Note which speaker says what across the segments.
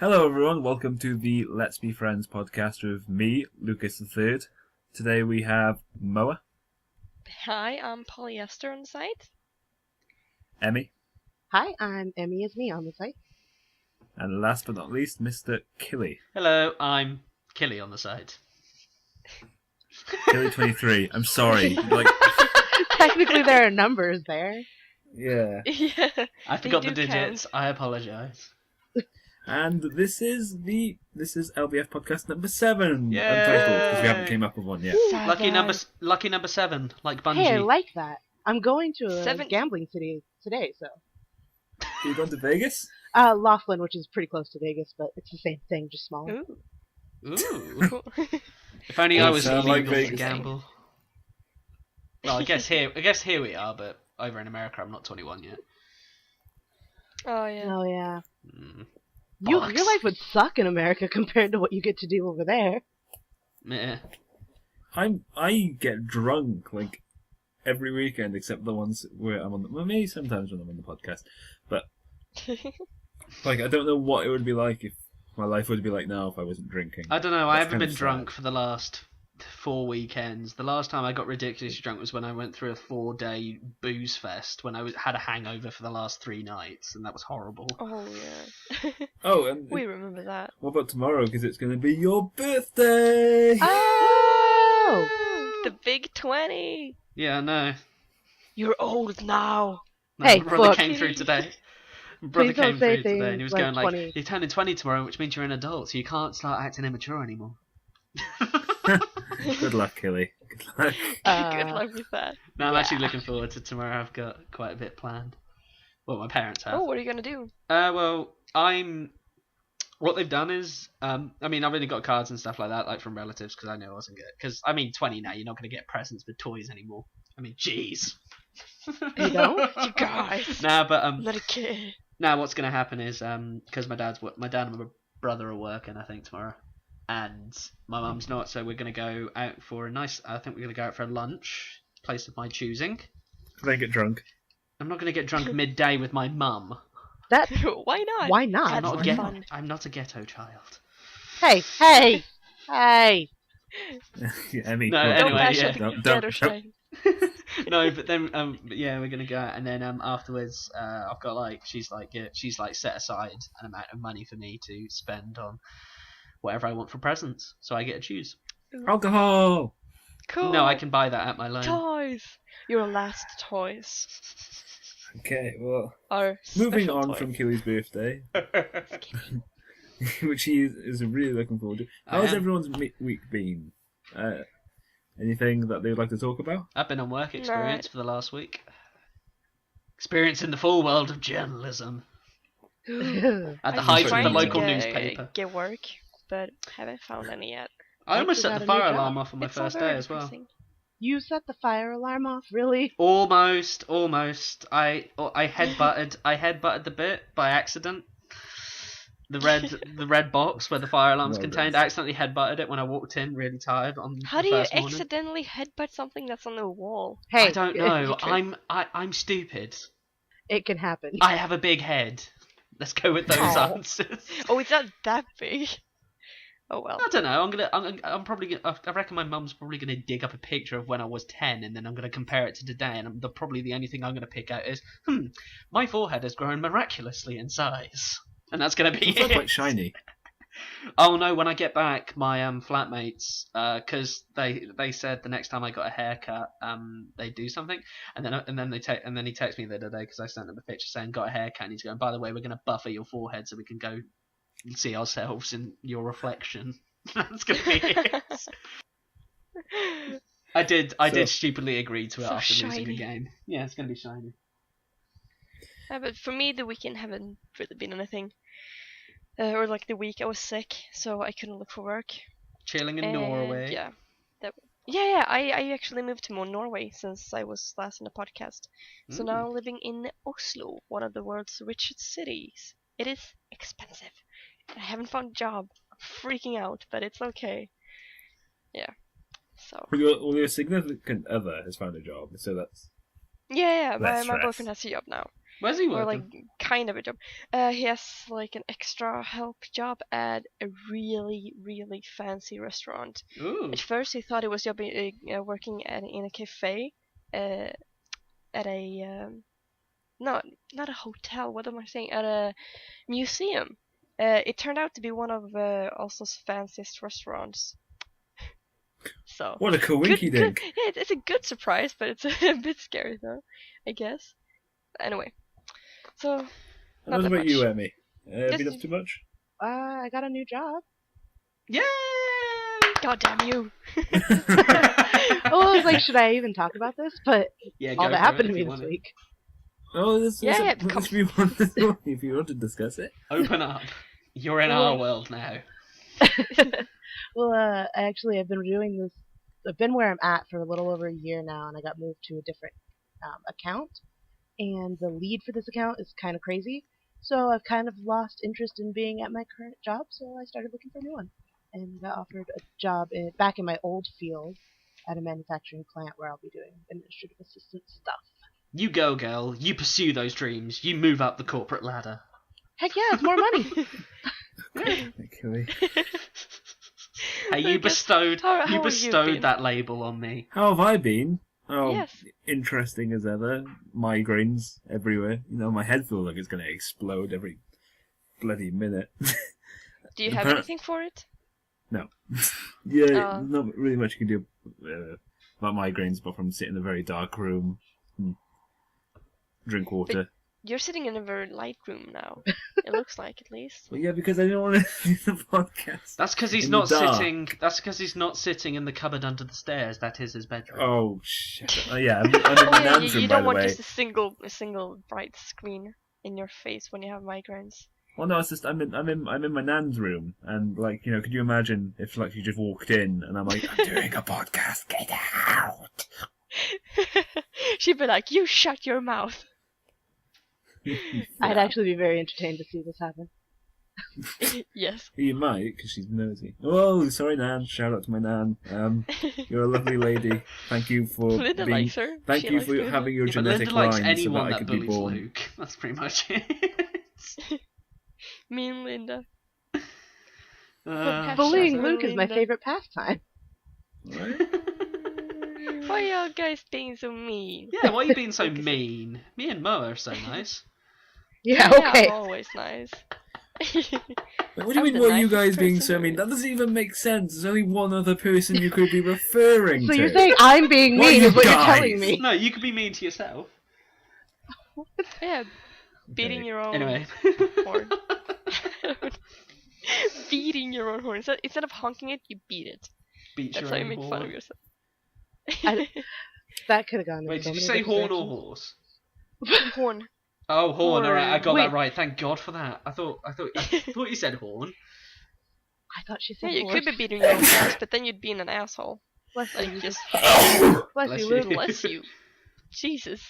Speaker 1: Hello everyone, welcome to the Let's Be Friends podcast with me, Lucas III. Today we have Moa.
Speaker 2: Hi, I'm Polyester on the site.
Speaker 1: Emmy.
Speaker 3: Hi, I'm Emmy as me on the site.
Speaker 1: And last but not least, Mr. Killy.
Speaker 4: Hello, I'm Killy on the site.
Speaker 1: Killy23, I'm sorry.
Speaker 3: Technically there are numbers there.
Speaker 1: Yeah.
Speaker 2: Yeah,
Speaker 4: I forgot the
Speaker 2: do
Speaker 4: digits,
Speaker 2: count.
Speaker 4: I apologise.
Speaker 1: And this is LBF podcast number 7.
Speaker 4: Yay!
Speaker 1: Untitled, because we haven't came up with one yet.
Speaker 4: Lucky number 7, like Bungie.
Speaker 3: Hey, I like that. I'm going to a
Speaker 2: 7.
Speaker 3: gambling city today, so.
Speaker 1: Are you going to Vegas?
Speaker 3: Laughlin, which is pretty close to Vegas, but it's the same thing, just smaller.
Speaker 2: Ooh,
Speaker 4: Ooh.
Speaker 2: cool.
Speaker 4: If only I was
Speaker 1: sound
Speaker 4: illegal
Speaker 1: like
Speaker 4: to
Speaker 1: Vegas.
Speaker 4: gamble. Well, I guess here we are, but over in America I'm not 21 yet.
Speaker 2: Oh yeah.
Speaker 3: Oh, yeah.
Speaker 4: Mm.
Speaker 3: Your
Speaker 4: Bollocks.
Speaker 3: life would suck in America compared to what you get to do over there.
Speaker 4: Meh.
Speaker 1: I get drunk like every weekend except the ones where I'm on well, maybe sometimes when I'm on the podcast. But like I don't know what it would be like if my life would be like now if I wasn't drinking.
Speaker 4: I don't know, I
Speaker 1: That's
Speaker 4: haven't
Speaker 1: kinda
Speaker 4: been
Speaker 1: sad.
Speaker 4: drunk for the last 4 weekends. The last time I got ridiculously drunk was when I went through a 4-day booze fest when I had a hangover for the last 3 nights, and that was horrible.
Speaker 2: Oh yeah.
Speaker 1: Oh, and
Speaker 2: We remember that.
Speaker 1: what about tomorrow? Because it's going to be your birthday.
Speaker 3: Oh!
Speaker 2: The big 20.
Speaker 4: Yeah, I know.
Speaker 2: You're old now.
Speaker 4: No,
Speaker 3: Hey,
Speaker 4: my brother
Speaker 3: look.
Speaker 4: came through today. My brother
Speaker 3: Please don't
Speaker 4: came
Speaker 3: say
Speaker 4: through today, and he
Speaker 3: things
Speaker 4: was
Speaker 3: like
Speaker 4: going like,
Speaker 3: 20.
Speaker 4: "You're turning 20 tomorrow, which means you're an adult, so you can't start acting immature anymore."
Speaker 1: Good luck, Killy. Good luck.
Speaker 2: Good luck with that.
Speaker 4: No, I'm
Speaker 2: Yeah.
Speaker 4: actually looking forward to tomorrow. I've got quite a bit planned. Well, my parents have.
Speaker 2: Oh, what are you gonna do?
Speaker 4: Well, What they've done is, I mean, I've only got cards and stuff like that, like from relatives, because I know I wasn't good. Because I mean, 20 now, you're not going to get presents with toys anymore. I mean, jeez.
Speaker 3: You don't?
Speaker 2: You guys.
Speaker 4: Nah, but
Speaker 2: Not a kid.
Speaker 4: now what's going to happen is, because my dad and my brother are working, I think tomorrow, and my mum's not, so we're going to go out for I think we're going to go out for a lunch, place of my choosing.
Speaker 1: They get drunk.
Speaker 4: I'm not going to get drunk midday with my mum.
Speaker 3: That.
Speaker 2: Why not?
Speaker 3: Why not?
Speaker 2: That's
Speaker 4: I'm not,
Speaker 2: more
Speaker 4: a
Speaker 2: fun.
Speaker 4: I'm not a ghetto child.
Speaker 3: Hey, hey, hey.
Speaker 1: Yeah, Emmy.
Speaker 4: No,
Speaker 1: go on.
Speaker 2: Don't
Speaker 4: anyway,
Speaker 2: bash
Speaker 4: yeah.
Speaker 2: up the
Speaker 1: Don't-
Speaker 2: ghetto
Speaker 1: don't-
Speaker 2: shine.
Speaker 4: No, but then yeah, we're gonna go out, and then afterwards, I've got she's set aside an amount of money for me to spend on whatever I want for presents, so I get to choose.
Speaker 1: Alcohol.
Speaker 2: Cool.
Speaker 4: No, I can buy that at my loan.
Speaker 2: Toys. Your last toys.
Speaker 1: Okay, well,
Speaker 2: Are
Speaker 1: moving
Speaker 2: special
Speaker 1: on
Speaker 2: toys.
Speaker 1: from Killy's birthday, which he is really looking forward to.
Speaker 4: I
Speaker 1: How's
Speaker 4: am.
Speaker 1: everyone's week been? Anything that they would like to talk about?
Speaker 4: I've been on work experience
Speaker 2: Right.
Speaker 4: for the last week. Experience in the full world of journalism at the
Speaker 2: I'm
Speaker 4: height of
Speaker 2: trying
Speaker 4: the
Speaker 2: to
Speaker 4: local
Speaker 2: get-
Speaker 4: newspaper.
Speaker 2: Get work, but haven't found any yet.
Speaker 4: I almost
Speaker 3: you
Speaker 4: set
Speaker 3: got
Speaker 4: the
Speaker 3: a new
Speaker 4: fire
Speaker 3: job.
Speaker 4: alarm off on my
Speaker 2: It's all
Speaker 4: first
Speaker 2: very
Speaker 4: day as well.
Speaker 2: depressing.
Speaker 3: You set the fire alarm off, really?
Speaker 4: Almost. I headbutted the bit by accident. The red box where the fire alarm's
Speaker 1: Well
Speaker 4: contained.
Speaker 1: done.
Speaker 4: I accidentally headbutted it when I walked in, really tired on
Speaker 2: How
Speaker 4: the
Speaker 2: do you
Speaker 4: first morning.
Speaker 2: accidentally headbutt something that's on the wall?
Speaker 3: Hey,
Speaker 4: I don't know.
Speaker 2: You
Speaker 4: I'm stupid.
Speaker 3: It can happen.
Speaker 4: I have a big head. Let's go with those
Speaker 2: Aw.
Speaker 4: answers.
Speaker 2: Oh, it's not that big. Oh well.
Speaker 4: I don't know. I'm probably gonna. I reckon my mum's probably gonna dig up a picture of when I was 10, and then I'm gonna compare it to today. And probably the only thing I'm gonna pick out is, my forehead has grown miraculously in size, and that's gonna be
Speaker 1: It's not
Speaker 4: it.
Speaker 1: quite shiny.
Speaker 4: Oh no! When I get back, my flatmates, because they said the next time I got a haircut, they do something, and then he texted me the other day because I sent them a picture saying got a haircut, and he's going, by the way, we're gonna buffer your forehead so we can go see ourselves in your reflection. That's gonna be it. I did stupidly agree to it
Speaker 2: So
Speaker 4: after losing
Speaker 2: shiny.
Speaker 4: a game. Yeah, it's gonna be shiny.
Speaker 2: But for me, the weekend haven't really been anything. Or like the week I was sick, so I couldn't look for work.
Speaker 4: Chilling in
Speaker 2: And,
Speaker 4: Norway.
Speaker 2: Yeah. Yeah. I actually moved to Norway since I was last in the podcast. So now I'm living in Oslo, one of the world's richest cities. It is expensive. I haven't found a job. I'm freaking out, but it's okay. Yeah. So.
Speaker 1: Well, your significant other has found a job, so that's
Speaker 2: Yeah.
Speaker 1: Less
Speaker 2: My
Speaker 1: stress.
Speaker 2: boyfriend has a job now.
Speaker 4: Where's he
Speaker 2: or
Speaker 4: working?
Speaker 2: like kind of a job. He has like an extra help job at a really, really fancy restaurant.
Speaker 4: Ooh.
Speaker 2: At first, he thought he was working in a cafe, at a not a hotel. What am I saying? At a museum. It turned out to be one of Oslo's fanciest restaurants. So
Speaker 1: What a coinky
Speaker 2: good,
Speaker 1: dink.
Speaker 2: yeah, it's a good surprise, but it's a bit scary though, I guess. Anyway, so
Speaker 1: And
Speaker 2: not
Speaker 1: what
Speaker 2: that
Speaker 1: about
Speaker 2: much.
Speaker 1: you, Emmy?
Speaker 2: Just-
Speaker 1: Been up too much?
Speaker 3: I got a new job.
Speaker 4: Yay!
Speaker 2: God damn you!
Speaker 3: Well, I was like, should I even talk about this? But
Speaker 4: Yeah,
Speaker 3: all
Speaker 4: go
Speaker 3: that
Speaker 4: for
Speaker 3: happened
Speaker 4: it
Speaker 3: to
Speaker 4: if
Speaker 3: me
Speaker 4: you
Speaker 3: this
Speaker 4: want it.
Speaker 3: week.
Speaker 1: Oh, this
Speaker 2: Yeah, yeah,
Speaker 1: if you want to discuss it.
Speaker 4: Open up. You're in our world now.
Speaker 3: Well, I've been doing this. I've been where I'm at for a little over a year now, and I got moved to a different account. And the lead for this account is kind of crazy, so I've kind of lost interest in being at my current job. So I started looking for a new one, and got offered a job back in my old field at a manufacturing plant where I'll be doing administrative assistant stuff.
Speaker 4: You go, girl. You pursue those dreams. You move up the corporate ladder.
Speaker 3: Heck yeah, it's more money.
Speaker 1: Okay.
Speaker 4: Hey, you
Speaker 2: Lucas,
Speaker 4: bestowed
Speaker 2: how have you been?
Speaker 4: that label on me.
Speaker 1: How have I been? Oh,
Speaker 2: Yes.
Speaker 1: interesting as ever. Migraines everywhere. You know, my head feels like it's going to explode every bloody minute.
Speaker 2: Do you have anything for it?
Speaker 1: No. Yeah,
Speaker 2: Oh.
Speaker 1: not really much you can do about migraines, but from sitting in a very dark room, drink water.
Speaker 2: You're sitting in a very light room now. It looks like, at least.
Speaker 1: Well, yeah, because I didn't want to do the podcast.
Speaker 4: That's because he's
Speaker 1: In
Speaker 4: not
Speaker 1: the dark.
Speaker 4: sitting. That's because he's not sitting in the cupboard under the stairs. That is his bedroom.
Speaker 1: Oh shit! Oh, yeah, I'm in my
Speaker 2: Yeah,
Speaker 1: nan's room,
Speaker 2: you
Speaker 1: by
Speaker 2: don't
Speaker 1: the
Speaker 2: want
Speaker 1: way.
Speaker 2: just a single bright screen in your face when you have migraines.
Speaker 1: Well, no, it's just I'm in my nan's room, and like, you know, could you imagine if like you just walked in and I'm like, I'm doing a podcast, get out.
Speaker 2: She'd be like, "You shut your mouth."
Speaker 3: I'd actually be very entertained to see this happen.
Speaker 2: Yes.
Speaker 1: You might, because she's nosy. Oh, sorry, Nan. Shout out to my Nan. You're a lovely lady. Thank you for
Speaker 2: Linda
Speaker 1: being.
Speaker 2: likes her.
Speaker 1: Thank
Speaker 2: She
Speaker 1: you
Speaker 2: likes
Speaker 1: for
Speaker 2: Linda.
Speaker 1: having your
Speaker 4: Yeah, but
Speaker 1: genetic
Speaker 4: Linda likes
Speaker 1: line so that
Speaker 4: anyone
Speaker 1: I
Speaker 4: that
Speaker 1: could be
Speaker 4: bullies
Speaker 1: born.
Speaker 4: Luke. That's pretty much it.
Speaker 2: Me and Linda.
Speaker 3: Bullying
Speaker 2: Shut
Speaker 3: Luke
Speaker 2: up,
Speaker 3: is my
Speaker 2: Linda.
Speaker 3: favorite pastime.
Speaker 1: Right?
Speaker 2: Why y'all guys being so mean?
Speaker 4: Yeah, why are you being so mean? Me and Mo are so nice.
Speaker 3: Yeah,
Speaker 2: Yeah,
Speaker 3: okay.
Speaker 2: I'm always nice.
Speaker 1: What do you
Speaker 2: I'm
Speaker 1: mean?
Speaker 2: the
Speaker 1: Why are you
Speaker 2: nicest
Speaker 1: guys being
Speaker 2: person
Speaker 1: so mean?
Speaker 2: there
Speaker 1: That doesn't even make sense. There's only one other person you could be referring
Speaker 3: So
Speaker 1: to.
Speaker 3: you're saying I'm being
Speaker 1: Why
Speaker 3: mean
Speaker 1: you
Speaker 3: is what you're
Speaker 1: guys?
Speaker 3: telling me.
Speaker 4: No, you could be mean to yourself.
Speaker 2: Yeah, beating
Speaker 1: Okay.
Speaker 2: your own
Speaker 4: Anyway.
Speaker 2: horn. Beating your own horn. Instead of honking it, you beat it.
Speaker 4: Beat
Speaker 2: That's
Speaker 4: your
Speaker 2: how you
Speaker 4: own
Speaker 2: make
Speaker 4: horn.
Speaker 2: fun of yourself.
Speaker 3: That could have gone. in
Speaker 4: Wait,
Speaker 3: so
Speaker 4: did you
Speaker 3: many
Speaker 4: say horn
Speaker 3: different
Speaker 4: or
Speaker 3: directions.
Speaker 4: horse?
Speaker 2: Horn.
Speaker 4: Oh, horn. All right, I got
Speaker 3: Wait.
Speaker 4: that right. Thank God for that. I thought you said horn.
Speaker 3: I thought she
Speaker 2: Yeah,
Speaker 3: said
Speaker 2: you
Speaker 3: horse.
Speaker 2: could be beating your own horse, but then you'd be an asshole.
Speaker 3: Bless
Speaker 2: Like,
Speaker 3: you.
Speaker 2: just
Speaker 3: Bless
Speaker 4: Bless
Speaker 3: you,
Speaker 4: you.
Speaker 3: Luke.
Speaker 2: bless you. Jesus.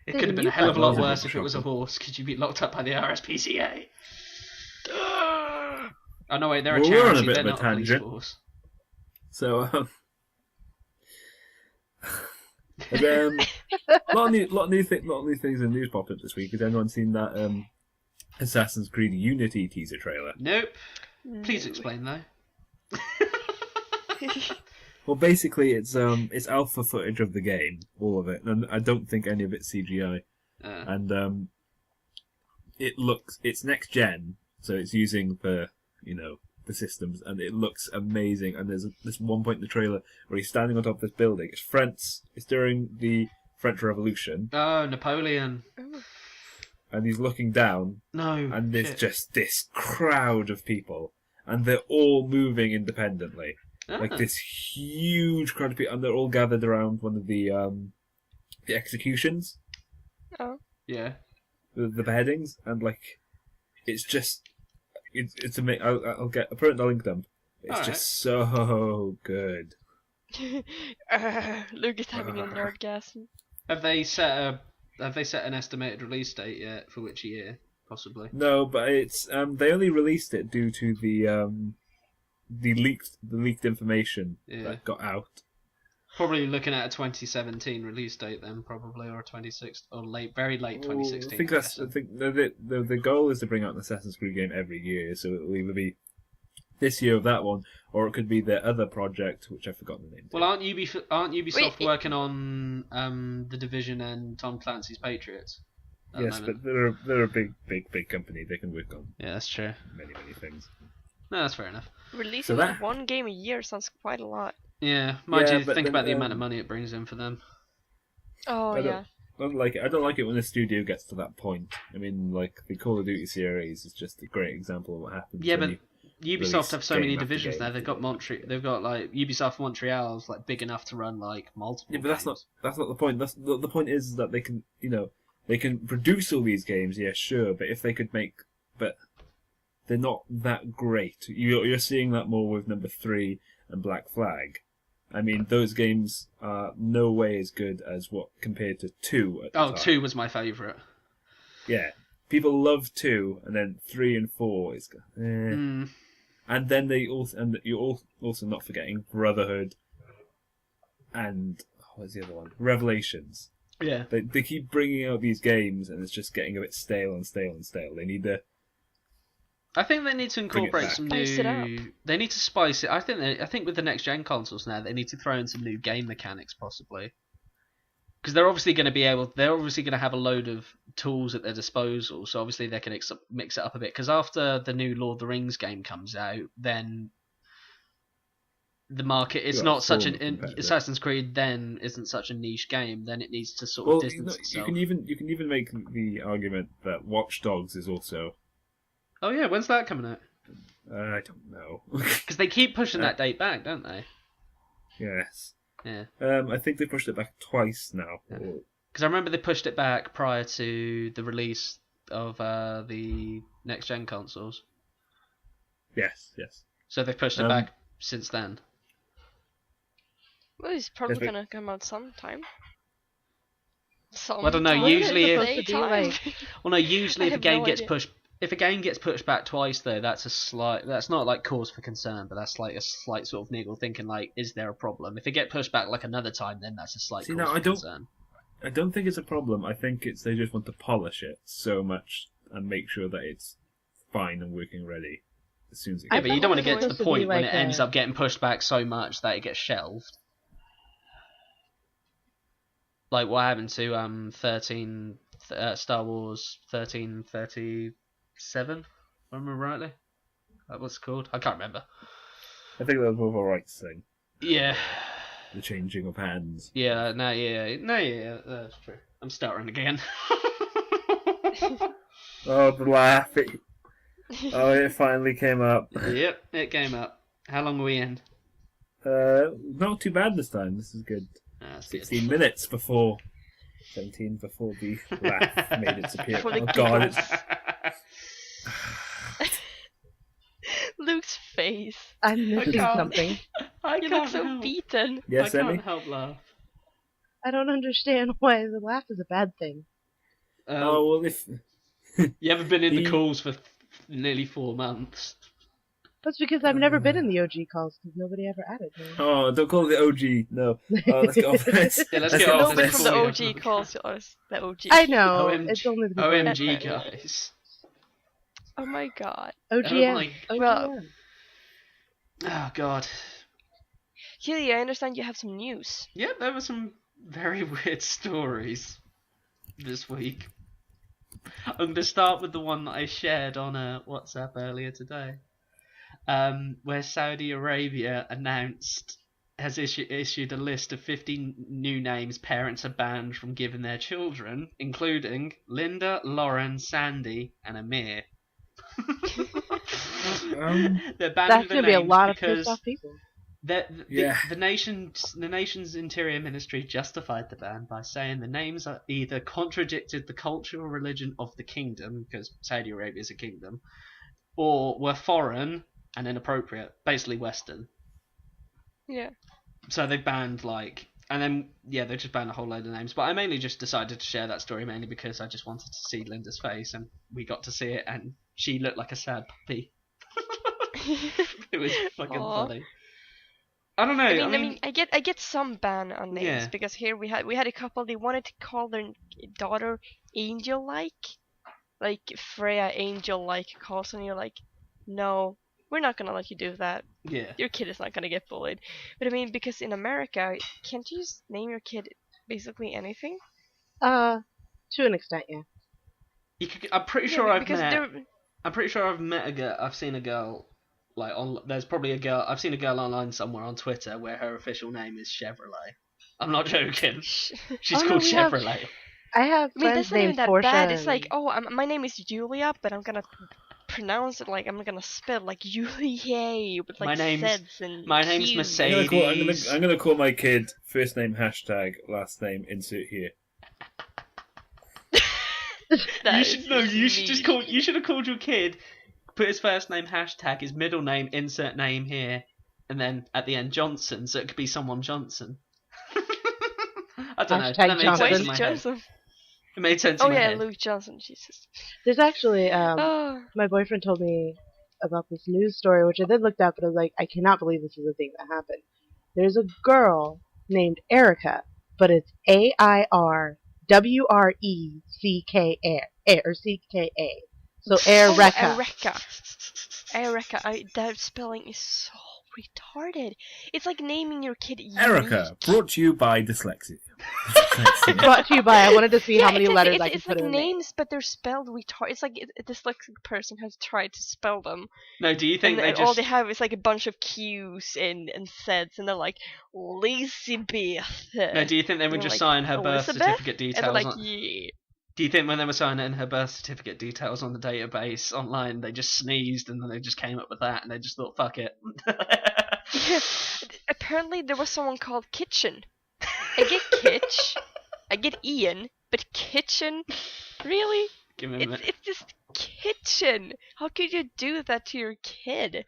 Speaker 4: It could have been a
Speaker 3: you
Speaker 4: hell of a lot
Speaker 1: fight.
Speaker 4: worse if it was a horse, because you'd be locked up by the RSPCA. Oh no, wait, they're a
Speaker 1: Well, we're on a
Speaker 4: charity.
Speaker 1: bit
Speaker 4: They're
Speaker 1: of a
Speaker 4: not a police
Speaker 1: tangent.
Speaker 4: force.
Speaker 1: So, lot of new things in the news popped up this week. Has anyone seen that Assassin's Creed Unity teaser trailer?
Speaker 4: Nope. Please
Speaker 2: No.
Speaker 4: explain though.
Speaker 1: Well, basically, it's alpha footage of the game, all of it, and I don't think any of it's CGI. And it's next gen, so it's using the systems, and it looks amazing. And there's this one point in the trailer where he's standing on top of this building. It's France. It's during the French Revolution,
Speaker 4: Oh, Napoleon.
Speaker 1: and he's looking down,
Speaker 4: No.
Speaker 1: and there's
Speaker 4: shit.
Speaker 1: just this crowd of people, and they're all moving independently. Like
Speaker 4: Ah.
Speaker 1: this huge crowd of people, and they're all gathered around one of the executions,
Speaker 2: Oh.
Speaker 4: Yeah.
Speaker 1: the beheadings, and like it's amazing. I'll put it in the link dump. It's
Speaker 4: Alright.
Speaker 1: just so good.
Speaker 2: Luke is having an orgasm.
Speaker 4: Have they set an estimated release date yet? For which year, possibly?
Speaker 1: No, but it's they only released it due to the leaked information
Speaker 4: Yeah.
Speaker 1: that got out.
Speaker 4: Probably looking at a 2017 release date then, probably, or 26, or very late 2016.
Speaker 1: I think the goal is to bring out an Assassin's Creed game every year, so it'll either be this year of that one, or it could be the other project, which I've forgotten the name.
Speaker 4: Well, aren't Ubisoft working on The Division and Tom Clancy's Patriots?
Speaker 1: Yes, but they're a big company. They can work on
Speaker 4: that's true.
Speaker 1: many things.
Speaker 4: No, that's fair enough.
Speaker 2: Releasing one game a year sounds quite a lot.
Speaker 4: Yeah, mind you, think about the amount of money it brings in for them.
Speaker 2: Oh,
Speaker 1: I don't like it. I don't like it when the studio gets to that point. I mean, like the Call of Duty series is just a great example of what happens.
Speaker 4: Yeah, but Ubisoft have so many
Speaker 1: game after
Speaker 4: divisions
Speaker 1: game.
Speaker 4: now. They've got They've got like Ubisoft Montreal's like big enough to run like multiple.
Speaker 1: Yeah, but
Speaker 4: games.
Speaker 1: that's not the point. The point is that they can they can produce all these games. Yeah, sure, but if they could but they're not that great. You're seeing that more with number 3 and Black Flag. I mean, those games are no way as good as what compared to 2 at the time.
Speaker 4: 2 was my favourite.
Speaker 1: Yeah. People love 2, and then 3 and 4 is And then you're also not forgetting Brotherhood and what's the other one? Revelations.
Speaker 4: Yeah.
Speaker 1: They keep bringing out these games, and it's just getting a bit stale. They need to.
Speaker 4: I think they need to incorporate some new.
Speaker 2: Spice it up.
Speaker 4: They need to spice it. I think with the next gen consoles now, they need to throw in some new game mechanics, possibly. Because they're obviously going to have a load of tools at their disposal, so obviously they can mix it up a bit. Because after the new Lord of the Rings game comes out, then the market is not such Assassin's Creed then isn't such a niche game. Then it needs to sort of distance itself.
Speaker 1: You can even make the argument that Watch Dogs is also.
Speaker 4: Oh yeah, when's that coming out?
Speaker 1: I don't know.
Speaker 4: Because they keep pushing that date back, don't they?
Speaker 1: Yes.
Speaker 4: Yeah.
Speaker 1: I think they pushed it back twice now.
Speaker 4: Because I remember they pushed it back prior to the release of the next gen consoles.
Speaker 1: Yes.
Speaker 4: So they've pushed it back since then.
Speaker 2: Well, it's probably gonna come out sometime.
Speaker 4: Well, I don't know. Usually,
Speaker 2: usually
Speaker 4: if a game gets pushed. If a game gets pushed back twice, though, that's not like cause for concern, but that's like a slight sort of niggle, thinking like, is there a problem? If it get pushed back like another time, then that's a slight cause for concern.
Speaker 1: I don't think it's a problem. I think it's they just want to polish it so much and make sure that it's fine and working ready as soon as it.
Speaker 4: Yeah, but you don't want to get to
Speaker 3: supposed
Speaker 4: the
Speaker 3: to be
Speaker 4: point when
Speaker 3: like
Speaker 4: it ends up getting pushed back so much that it gets shelved. Like what happened to Star Wars 1337, if I remember rightly. That was called. I can't remember.
Speaker 1: I think that was more of a rights thing.
Speaker 4: Yeah.
Speaker 1: The changing of hands.
Speaker 4: Yeah. That's true. I'm stuttering again.
Speaker 1: Oh, the laughing. Oh, it finally came up.
Speaker 4: Yep, it came up. How long are we in?
Speaker 1: Not too bad this time. This is good. 16 minutes before 17 before the laugh made its appearance. Oh god, it's...
Speaker 2: Luke's face.
Speaker 3: I'm missing something.
Speaker 2: You look so beaten.
Speaker 1: Yes,
Speaker 4: I
Speaker 1: Emmy?
Speaker 4: can't help laugh.
Speaker 3: I don't understand why the laugh is a bad thing.
Speaker 1: Oh, well, if...
Speaker 4: You haven't been in the calls for nearly 4 months.
Speaker 3: That's because I've never been in the OG calls, because nobody ever added me.
Speaker 1: Oh, don't call it the OG, no. Oh, let's get off this.
Speaker 4: Yeah, let's get off
Speaker 2: Nobody
Speaker 4: this.
Speaker 2: from the OG calls us the OG.
Speaker 3: I know,
Speaker 4: OMG,
Speaker 3: it's only the people
Speaker 4: OMG, guys.
Speaker 2: Oh my god.
Speaker 3: OGM.
Speaker 2: Well-
Speaker 4: Oh, God.
Speaker 2: Keely, I understand you have some news.
Speaker 4: Yeah, there were some very weird stories this week. I'm going to start with the one that I shared on WhatsApp earlier today, where Saudi Arabia has issued a list of 15 new names parents are banned from giving their children, including Linda, Lauren, Sandy, and Amir. They're banning
Speaker 3: That's
Speaker 4: the
Speaker 3: going to be a
Speaker 4: names
Speaker 3: lot of
Speaker 4: because
Speaker 3: pissed off people.
Speaker 4: the nation's interior ministry justified the ban by saying the names are either contradicted the culture or religion of the kingdom, because Saudi Arabia is a kingdom, or were foreign and inappropriate, basically Western.
Speaker 2: Yeah.
Speaker 4: So they banned they just banned a whole load of names. But I mainly just decided to share that story mainly because I just wanted to see Linda's face, and we got to see it, and she looked like a sad puppy. It was fucking funny. I don't know.
Speaker 2: I mean, I get some ban on names
Speaker 4: Yeah.
Speaker 2: because here we had a couple. They wanted to call their daughter Angel-like, like Freya Angel-like calls, and you're like, no, we're not gonna let you do that.
Speaker 4: Yeah.
Speaker 2: Your kid is not gonna get bullied. But I mean, because in America, can't you just name your kid basically anything?
Speaker 3: To an extent, yeah.
Speaker 4: I'm pretty
Speaker 2: Yeah,
Speaker 4: sure I've
Speaker 2: because
Speaker 4: met.
Speaker 2: they're-
Speaker 4: I'm pretty sure I've met a girl. I've seen a girl. Like there's probably a girl. I've seen a girl online somewhere on Twitter where her official name is Chevrolet. I'm not joking. She's
Speaker 3: Oh, no,
Speaker 4: called
Speaker 3: we have-
Speaker 4: Chevrolet.
Speaker 3: I have
Speaker 2: I mean,
Speaker 3: friends
Speaker 2: that's not even
Speaker 3: named
Speaker 2: that
Speaker 3: Porsche.
Speaker 2: bad. It's like,
Speaker 3: and-
Speaker 2: oh, my name is Julia, but I'm gonna pronounce it like I'm gonna spell like Julia with like Z's and
Speaker 4: my name's
Speaker 2: Q's.
Speaker 4: Mercedes.
Speaker 1: I'm gonna call my kid first name hashtag last name insert here.
Speaker 2: That
Speaker 4: You
Speaker 2: is
Speaker 4: should know. You should just
Speaker 2: mean.
Speaker 4: call. You should have called your kid. Put his first name hashtag, his middle name insert name here, and then at the end Johnson, so it could be someone Johnson. I don't know.
Speaker 3: Hashtag
Speaker 4: That made sense
Speaker 3: Johnson.
Speaker 4: in my head.
Speaker 2: Johnson.
Speaker 4: It made sense
Speaker 2: Oh
Speaker 4: in my
Speaker 2: yeah,
Speaker 4: head.
Speaker 2: Luke Johnson. Jesus.
Speaker 3: There's actually,
Speaker 2: Oh.
Speaker 3: my boyfriend told me about this news story, which I did look up, but I was like, I cannot believe this is a thing that happened. There's a girl named Erica, but it's AIRWRECKA, or CKA. So Erica.
Speaker 2: Erica. Erica. That spelling is so retarded. It's like naming your kid
Speaker 1: Erica, brought to you by dyslexia.
Speaker 3: Brought to you by, I wanted to see how many letters I could
Speaker 2: it's
Speaker 3: put
Speaker 2: like
Speaker 3: in a name.
Speaker 2: names, but they're spelled retarded. It's like a dyslexic person has tried to spell them.
Speaker 4: No, do you think
Speaker 2: And
Speaker 4: they
Speaker 2: all
Speaker 4: just?
Speaker 2: they have is like a bunch of Q's and Z's, and they're like, Elizabeth.
Speaker 4: No, do you think they would
Speaker 2: And
Speaker 4: just
Speaker 2: like,
Speaker 4: sign her birth
Speaker 2: Elizabeth?
Speaker 4: certificate
Speaker 2: And they're
Speaker 4: details?
Speaker 2: like,
Speaker 4: On...
Speaker 2: yeah.
Speaker 4: Do you think when they were signing her birth certificate details on the database online, they just sneezed and then they just came up with that and they just thought, fuck it.
Speaker 2: Apparently there was someone called Kitchen. I get Kitch, I get Ian, but Kitchen? Really?
Speaker 4: Give me a minute.
Speaker 2: It's just Kitchen. How could you do that to your kid?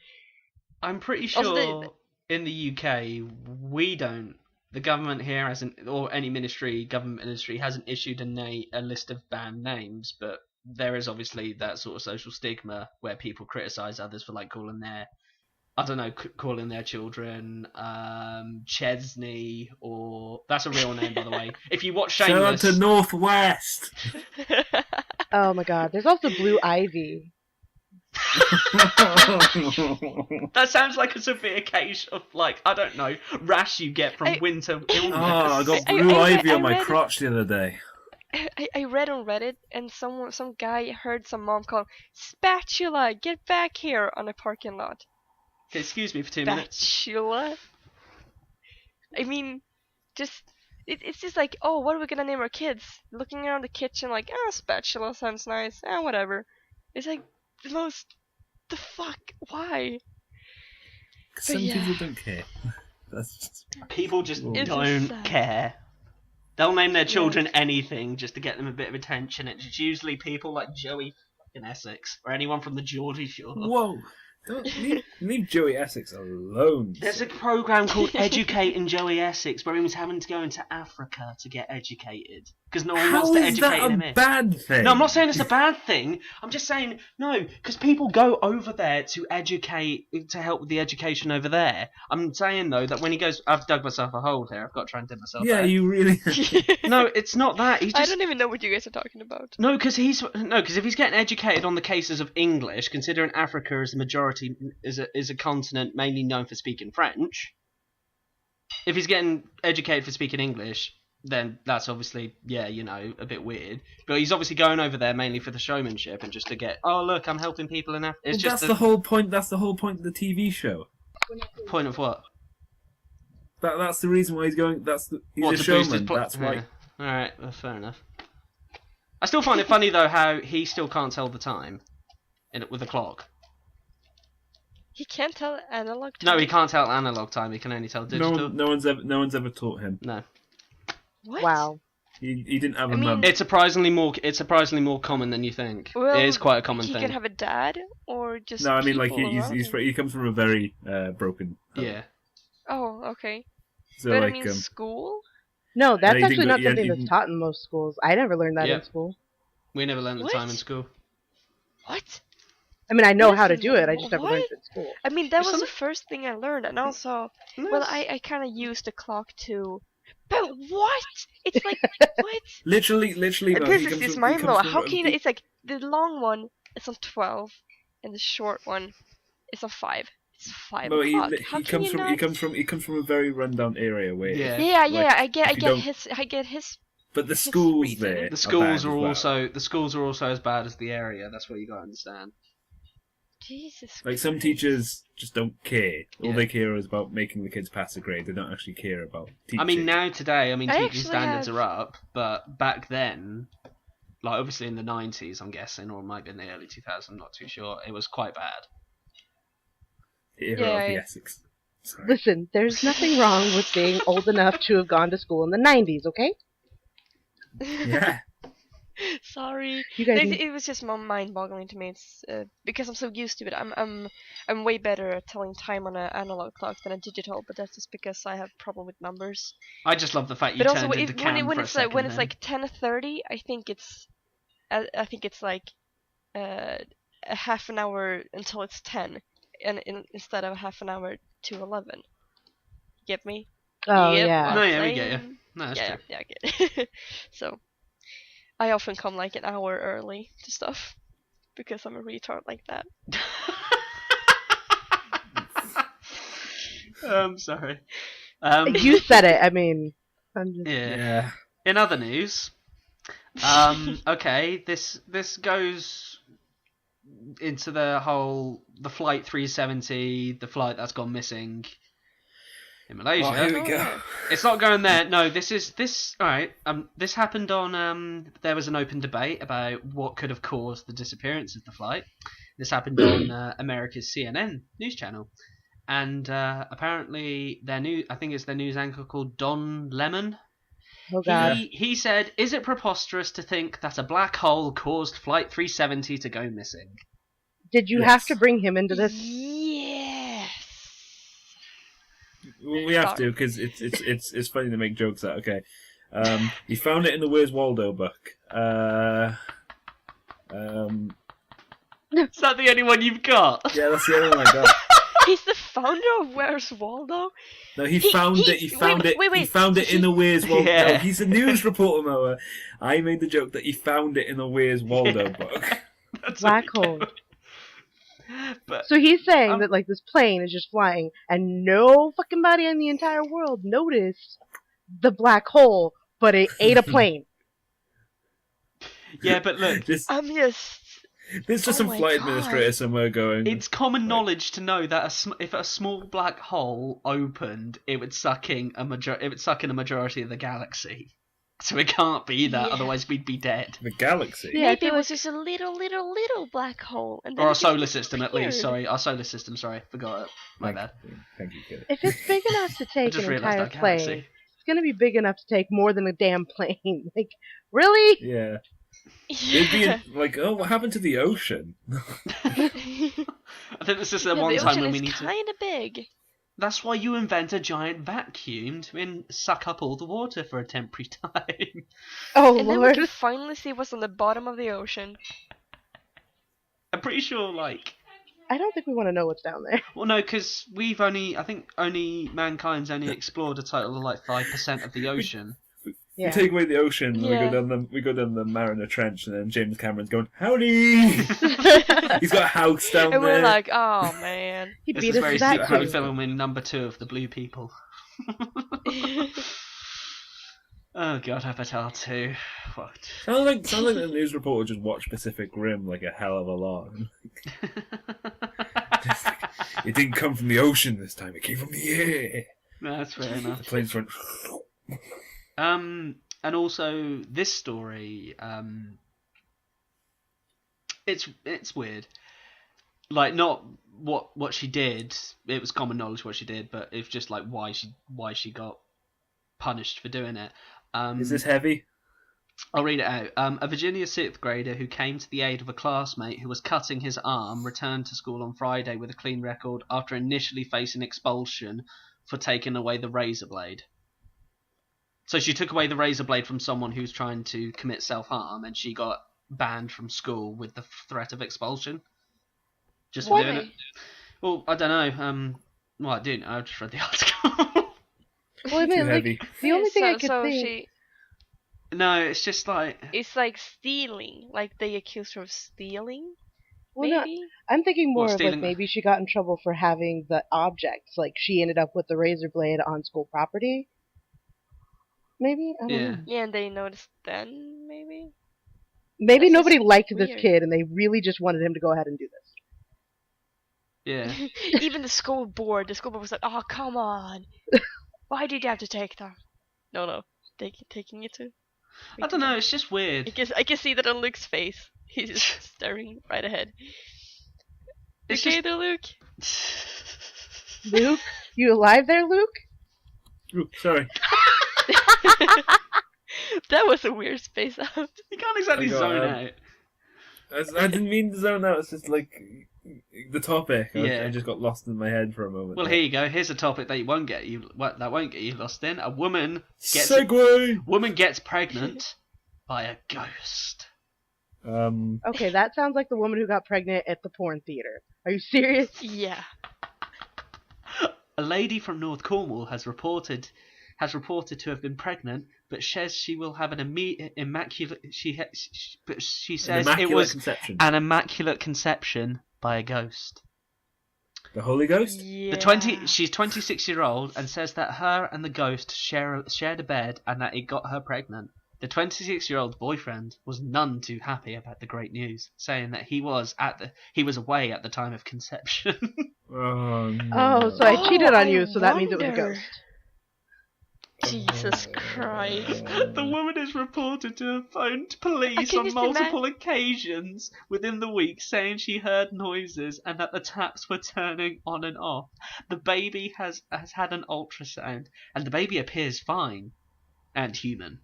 Speaker 4: I'm pretty
Speaker 2: Also,
Speaker 4: sure in the UK we don't. The government here hasn't, or any government ministry hasn't issued a list of banned names, but there is obviously that sort of social stigma where people criticise others for like calling their, I don't know, calling their children Chesney, or that's a real name by the way. If you watch
Speaker 1: Shout out
Speaker 4: Shameless,
Speaker 1: to Northwest.
Speaker 3: Oh my god, there's also Blue Ivy.
Speaker 4: that sounds like a severe case of like, I don't know, rash you get from winter illness.
Speaker 1: Oh, I got
Speaker 2: I-
Speaker 1: blue
Speaker 2: I
Speaker 1: ivy on my
Speaker 2: read-
Speaker 1: crotch the other day.
Speaker 2: I read on Reddit, and some guy heard some mom call, Spatula, get back here, on a parking lot.
Speaker 4: Okay, excuse me for 2 minutes.
Speaker 2: Spatula? I mean, it's just like, oh, what are we gonna name our kids? Looking around the kitchen like, spatula sounds nice, whatever. It's like, the fuck, why?
Speaker 1: Some
Speaker 2: yeah.
Speaker 1: people don't care. That's just...
Speaker 4: People just
Speaker 2: It's
Speaker 4: don't
Speaker 2: sad.
Speaker 4: care. They'll name their children anything just to get them a bit of attention. It's usually people like Joey in Essex or anyone from the Geordie Shore.
Speaker 1: Whoa! Don't leave Joey Essex alone.
Speaker 4: There's a program called Educating Joey Essex where he was having to go into Africa to get educated because no one wants
Speaker 1: How
Speaker 4: to
Speaker 1: is
Speaker 4: educate
Speaker 1: that
Speaker 4: him
Speaker 1: a
Speaker 4: here.
Speaker 1: bad thing?
Speaker 4: No, I'm not saying it's a bad thing. I'm just saying no, because people go over there to educate, to help with the education over there. I'm saying though that when he goes, I've dug myself a hole here. I've got to try and dig myself
Speaker 1: Yeah,
Speaker 4: out.
Speaker 1: you really.
Speaker 4: No, it's not that. He's
Speaker 2: I
Speaker 4: just
Speaker 2: don't even know what you guys are talking about.
Speaker 4: no, because if he's getting educated on the cases of English, considering Africa is the majority is a continent mainly known for speaking French. If he's getting educated for speaking English, then that's obviously a bit weird. But he's obviously going over there mainly for the showmanship and just to get, oh look, I'm helping people in Africa. It's
Speaker 1: Well,
Speaker 4: just
Speaker 1: that's the whole point. That's the whole point of the TV show.
Speaker 4: point of what?
Speaker 1: That's the reason why he's going. He's
Speaker 4: What,
Speaker 1: a
Speaker 4: to boost his
Speaker 1: showman. That's why.
Speaker 4: Yeah. All right, well, fair enough. I still find it funny though how he still can't tell the time with a clock.
Speaker 2: He can't tell analog time.
Speaker 4: No, he can't tell analog time. He can only tell digital.
Speaker 1: No one's ever taught him.
Speaker 4: No.
Speaker 2: What?
Speaker 3: Wow.
Speaker 1: He didn't have a
Speaker 2: I mean-
Speaker 1: mum.
Speaker 4: It's surprisingly more common than you think.
Speaker 2: Well,
Speaker 4: it is quite a common
Speaker 2: he
Speaker 4: thing.
Speaker 2: can have a dad, or just
Speaker 1: No, I mean like
Speaker 2: people around him.
Speaker 1: he comes from a very broken. home.
Speaker 4: Yeah.
Speaker 2: Oh, okay.
Speaker 1: So
Speaker 2: But
Speaker 1: like
Speaker 2: I mean, school?
Speaker 3: No, that's
Speaker 1: he didn't
Speaker 3: actually
Speaker 1: go-
Speaker 3: not
Speaker 1: yeah,
Speaker 3: something
Speaker 1: he
Speaker 3: that's
Speaker 1: didn't-
Speaker 3: taught in most schools. I never learned that
Speaker 4: Yeah.
Speaker 3: in school.
Speaker 4: We never learned the
Speaker 2: What?
Speaker 4: time in school.
Speaker 2: What?
Speaker 3: I mean, I know how to
Speaker 2: Listen,
Speaker 3: do it. I just never learned
Speaker 2: what?
Speaker 3: it at school.
Speaker 2: I mean, that
Speaker 4: It's
Speaker 2: was the
Speaker 4: something-
Speaker 2: first thing I learned, and also,
Speaker 4: No,
Speaker 2: well,
Speaker 4: it's-
Speaker 2: I kind of used the clock to. But what? It's like what?
Speaker 1: Literally, Mo,
Speaker 2: This
Speaker 1: he
Speaker 2: is
Speaker 1: comes
Speaker 2: just
Speaker 1: from,
Speaker 2: mind blowing. How
Speaker 1: from,
Speaker 2: can you? It's like the long one is on 12, and the short one is on 5. It's 5
Speaker 1: Mo,
Speaker 2: o'clock. How can you not?
Speaker 1: he comes from a very rundown area where
Speaker 4: Yeah.
Speaker 2: Yeah,
Speaker 1: like,
Speaker 2: yeah. I
Speaker 1: if you don't-
Speaker 2: get his.
Speaker 1: But the
Speaker 2: his
Speaker 1: schools
Speaker 2: reason.
Speaker 1: there,
Speaker 4: The schools
Speaker 1: are
Speaker 4: are
Speaker 1: bad as well.
Speaker 4: also the schools are also as bad as the area. That's what you got to understand.
Speaker 2: Jesus.
Speaker 1: Like some teachers just don't care. All
Speaker 4: Yeah.
Speaker 1: they care is about making the kids pass a grade. They don't actually care about teaching.
Speaker 4: I mean, now today,
Speaker 2: I
Speaker 4: teaching
Speaker 2: actually
Speaker 4: standards
Speaker 2: have-
Speaker 4: are up, but back then, like obviously in the 90s, I'm guessing, or it might be in the early 2000s, I'm not too sure. It was quite bad.
Speaker 1: the era
Speaker 2: Yeah,
Speaker 1: of the
Speaker 2: I-
Speaker 1: Essex. Sorry.
Speaker 3: Listen, there's nothing wrong with being old enough to have gone to school in the 90s, okay?
Speaker 1: Yeah.
Speaker 2: Sorry.
Speaker 3: You guys
Speaker 2: It was just mind-boggling to me. It's because I'm so used to it. I'm way better at telling time on an analog clock than a digital, but that's just because I have problem with numbers.
Speaker 4: I just love the fact you
Speaker 2: But also,
Speaker 4: turned
Speaker 2: if,
Speaker 4: into Cam
Speaker 2: when
Speaker 4: for a
Speaker 2: it's like
Speaker 4: second.
Speaker 2: when it's
Speaker 4: then.
Speaker 2: like 10:30, I think it's like a half an hour until it's 10, and instead of half an hour to 11. Get me?
Speaker 3: Oh,
Speaker 2: Yep,
Speaker 3: yeah.
Speaker 2: well
Speaker 4: No, yeah, we get you.
Speaker 2: playing.
Speaker 4: No, that's
Speaker 2: Yeah,
Speaker 4: true.
Speaker 2: yeah, I get it. So, I often come like an hour early to stuff because I'm a retard like that.
Speaker 4: Sorry.
Speaker 3: You said it. I mean, I'm just...
Speaker 4: Yeah.
Speaker 1: Yeah.
Speaker 4: In other news, okay, this goes into the flight 370, the flight that's gone missing in Malaysia.
Speaker 1: Oh, here we
Speaker 2: Oh,
Speaker 1: go.
Speaker 2: yeah.
Speaker 4: It's not going there. No, this. All right. This happened on. There was an open debate about what could have caused the disappearance of the flight. This happened on America's CNN news channel, and apparently I think it's their news anchor called Don Lemon.
Speaker 3: Oh, God.
Speaker 4: He said, "Is it preposterous to think that a black hole caused Flight 370 to go missing?"
Speaker 3: Did you
Speaker 1: Yes.
Speaker 3: have to bring him into this?
Speaker 2: Yes.
Speaker 1: Well, we have
Speaker 2: Sorry.
Speaker 1: to because it's funny to make jokes out. Okay. He found it in the Where's Waldo book.
Speaker 4: Is that the only one you've got?
Speaker 1: Yeah, that's the other one I got.
Speaker 2: He's the founder of Where's Waldo?
Speaker 1: No, he found it. He found it.
Speaker 2: wait,
Speaker 1: He found it in the Where's Waldo.
Speaker 4: Yeah.
Speaker 1: No, he's a news reporter, Moa. I made the joke that he found it in the Where's Waldo book.
Speaker 4: That's
Speaker 3: Black
Speaker 4: okay.
Speaker 3: hole.
Speaker 4: But
Speaker 3: So he's saying
Speaker 4: Um,
Speaker 3: that, like, this plane is just flying, and no fucking body in the entire world noticed the black hole, but it ate a plane.
Speaker 4: yeah, but look,
Speaker 1: This,
Speaker 2: I'm just.
Speaker 1: there's just
Speaker 2: Oh
Speaker 1: some
Speaker 2: my
Speaker 1: flight
Speaker 2: God.
Speaker 1: administrator somewhere going.
Speaker 4: it's common
Speaker 1: Right.
Speaker 4: knowledge to know that if a small black hole opened, it would suck in a majority of the galaxy. So it can't be that,
Speaker 2: Yeah.
Speaker 4: otherwise we'd be dead.
Speaker 1: The galaxy.
Speaker 3: Yeah, I
Speaker 2: Maybe
Speaker 3: feel
Speaker 2: it was just a little black hole, and then
Speaker 4: Or
Speaker 2: it
Speaker 4: our
Speaker 2: just
Speaker 4: solar system, at least.
Speaker 2: disappeared.
Speaker 4: Sorry, our solar system. Sorry, forgot it. My bad.
Speaker 1: Thank you, kid.
Speaker 3: If it's big enough to
Speaker 4: I
Speaker 3: take
Speaker 4: just
Speaker 3: an
Speaker 4: realised
Speaker 3: entire
Speaker 4: our galaxy.
Speaker 3: plane, it's gonna be big enough to take more than a damn plane. Like, really?
Speaker 1: Yeah. It'd be like, oh, what happened to the ocean?
Speaker 4: I think this is the
Speaker 2: Yeah,
Speaker 4: one
Speaker 2: the
Speaker 4: time
Speaker 2: ocean
Speaker 4: when
Speaker 2: is
Speaker 4: we need to.
Speaker 2: kind of big.
Speaker 4: That's why you invent a giant vacuum to suck up all the water for a temporary time.
Speaker 3: Oh,
Speaker 2: And then we
Speaker 3: Lord.
Speaker 2: can finally see what's on the bottom of the ocean.
Speaker 4: I'm pretty sure, like,
Speaker 3: I don't think we want to know what's down there.
Speaker 4: well, no, because I think mankind's only explored a total of like 5% of the ocean.
Speaker 3: Yeah.
Speaker 1: We take away the ocean, and
Speaker 2: Yeah.
Speaker 1: we go down the Mariner Trench, and then James Cameron's going, "Howdy!" He's got a house down
Speaker 2: And
Speaker 1: there.
Speaker 2: we're like, oh man.
Speaker 3: He
Speaker 4: This
Speaker 3: beat
Speaker 4: is
Speaker 3: us
Speaker 4: very
Speaker 3: to that
Speaker 4: secretly
Speaker 1: too.
Speaker 3: too.
Speaker 4: filming number 2 of The Blue People. Oh god, Avatar 2. What?
Speaker 1: Sounds like the news reporter just watched Pacific Rim like a hell of a lot. Just like, it didn't come from the ocean this time; it came from the air.
Speaker 4: No, that's fair enough.
Speaker 1: The planes went.
Speaker 4: And also this story, it's weird. Like, not what she did. It was common knowledge what she did, but it's just like why she got punished for doing it.
Speaker 1: Is this heavy?
Speaker 4: I'll read it out. A Virginia 6th grader who came to the aid of a classmate who was cutting his arm returned to school on Friday with a clean record after initially facing expulsion for taking away the razor blade. So she took away the razor blade from someone who's trying to commit self-harm, and she got banned from school with the threat of expulsion. Just
Speaker 2: Why?
Speaker 4: for doing it. Well, I don't know. Well, I do know. I just read the article.
Speaker 3: Well, I mean,
Speaker 1: Too
Speaker 3: like,
Speaker 1: heavy.
Speaker 3: the only thing I could
Speaker 2: so
Speaker 3: think.
Speaker 4: No, it's just like.
Speaker 2: it's like stealing. Like they accused her of stealing.
Speaker 3: Well, no,
Speaker 2: Maybe.
Speaker 3: I'm thinking more
Speaker 4: What,
Speaker 3: of like
Speaker 4: stealing-
Speaker 3: maybe she got in trouble for having the objects. Like she ended up with the razor blade on school property. Maybe I don't
Speaker 4: Yeah.
Speaker 3: know.
Speaker 2: Yeah, and they noticed then. Maybe.
Speaker 3: Maybe
Speaker 2: That's
Speaker 3: nobody
Speaker 2: just
Speaker 3: liked this
Speaker 2: weird.
Speaker 3: kid, and they really just wanted him to go ahead and do this.
Speaker 4: Yeah.
Speaker 2: Even the school board was like, "Oh, come on! Why did you have to take them?" No, taking it too.
Speaker 4: I don't know. It's just weird.
Speaker 2: I can see that on Luke's face. He's just staring right ahead.
Speaker 4: It's
Speaker 2: Okay,
Speaker 4: just.
Speaker 2: there, Luke.
Speaker 3: Luke, you alive there, Luke?
Speaker 1: Ooh, sorry.
Speaker 2: That was a weird space out.
Speaker 4: You can't exactly
Speaker 1: I got,
Speaker 4: zone out.
Speaker 1: I didn't mean to zone out. It's just like the topic.
Speaker 4: Yeah.
Speaker 1: I just got lost in my head for a moment.
Speaker 4: Well,
Speaker 1: there.
Speaker 4: here you go. Here's a topic that won't get you lost in. A woman gets
Speaker 1: Segway.
Speaker 4: pregnant by a ghost.
Speaker 3: Okay, that sounds like the woman who got pregnant at the porn theater. Are you serious?
Speaker 2: Yeah.
Speaker 4: A lady from North Cornwall has reported to have been pregnant, but says she will have an immaculate. But she says it
Speaker 1: Immaculate
Speaker 4: was
Speaker 1: conception.
Speaker 4: an immaculate conception by a ghost.
Speaker 1: The Holy Ghost.
Speaker 2: Yeah.
Speaker 4: She's 26-year-old and says that her and the ghost shared a bed and that it got her pregnant. The 26-year-old boyfriend was none too happy about the great news, saying that he was away at the time of conception.
Speaker 1: Oh, no.
Speaker 3: Oh, so I cheated on you, so that means it was a
Speaker 2: wonder.
Speaker 3: ghost.
Speaker 2: Jesus Christ.
Speaker 4: The woman is reported to have phoned police
Speaker 2: can
Speaker 4: on
Speaker 2: just
Speaker 4: multiple occasions within the week, saying she heard noises and that the taps were turning on and off. The baby has had an ultrasound, and the baby appears fine and human.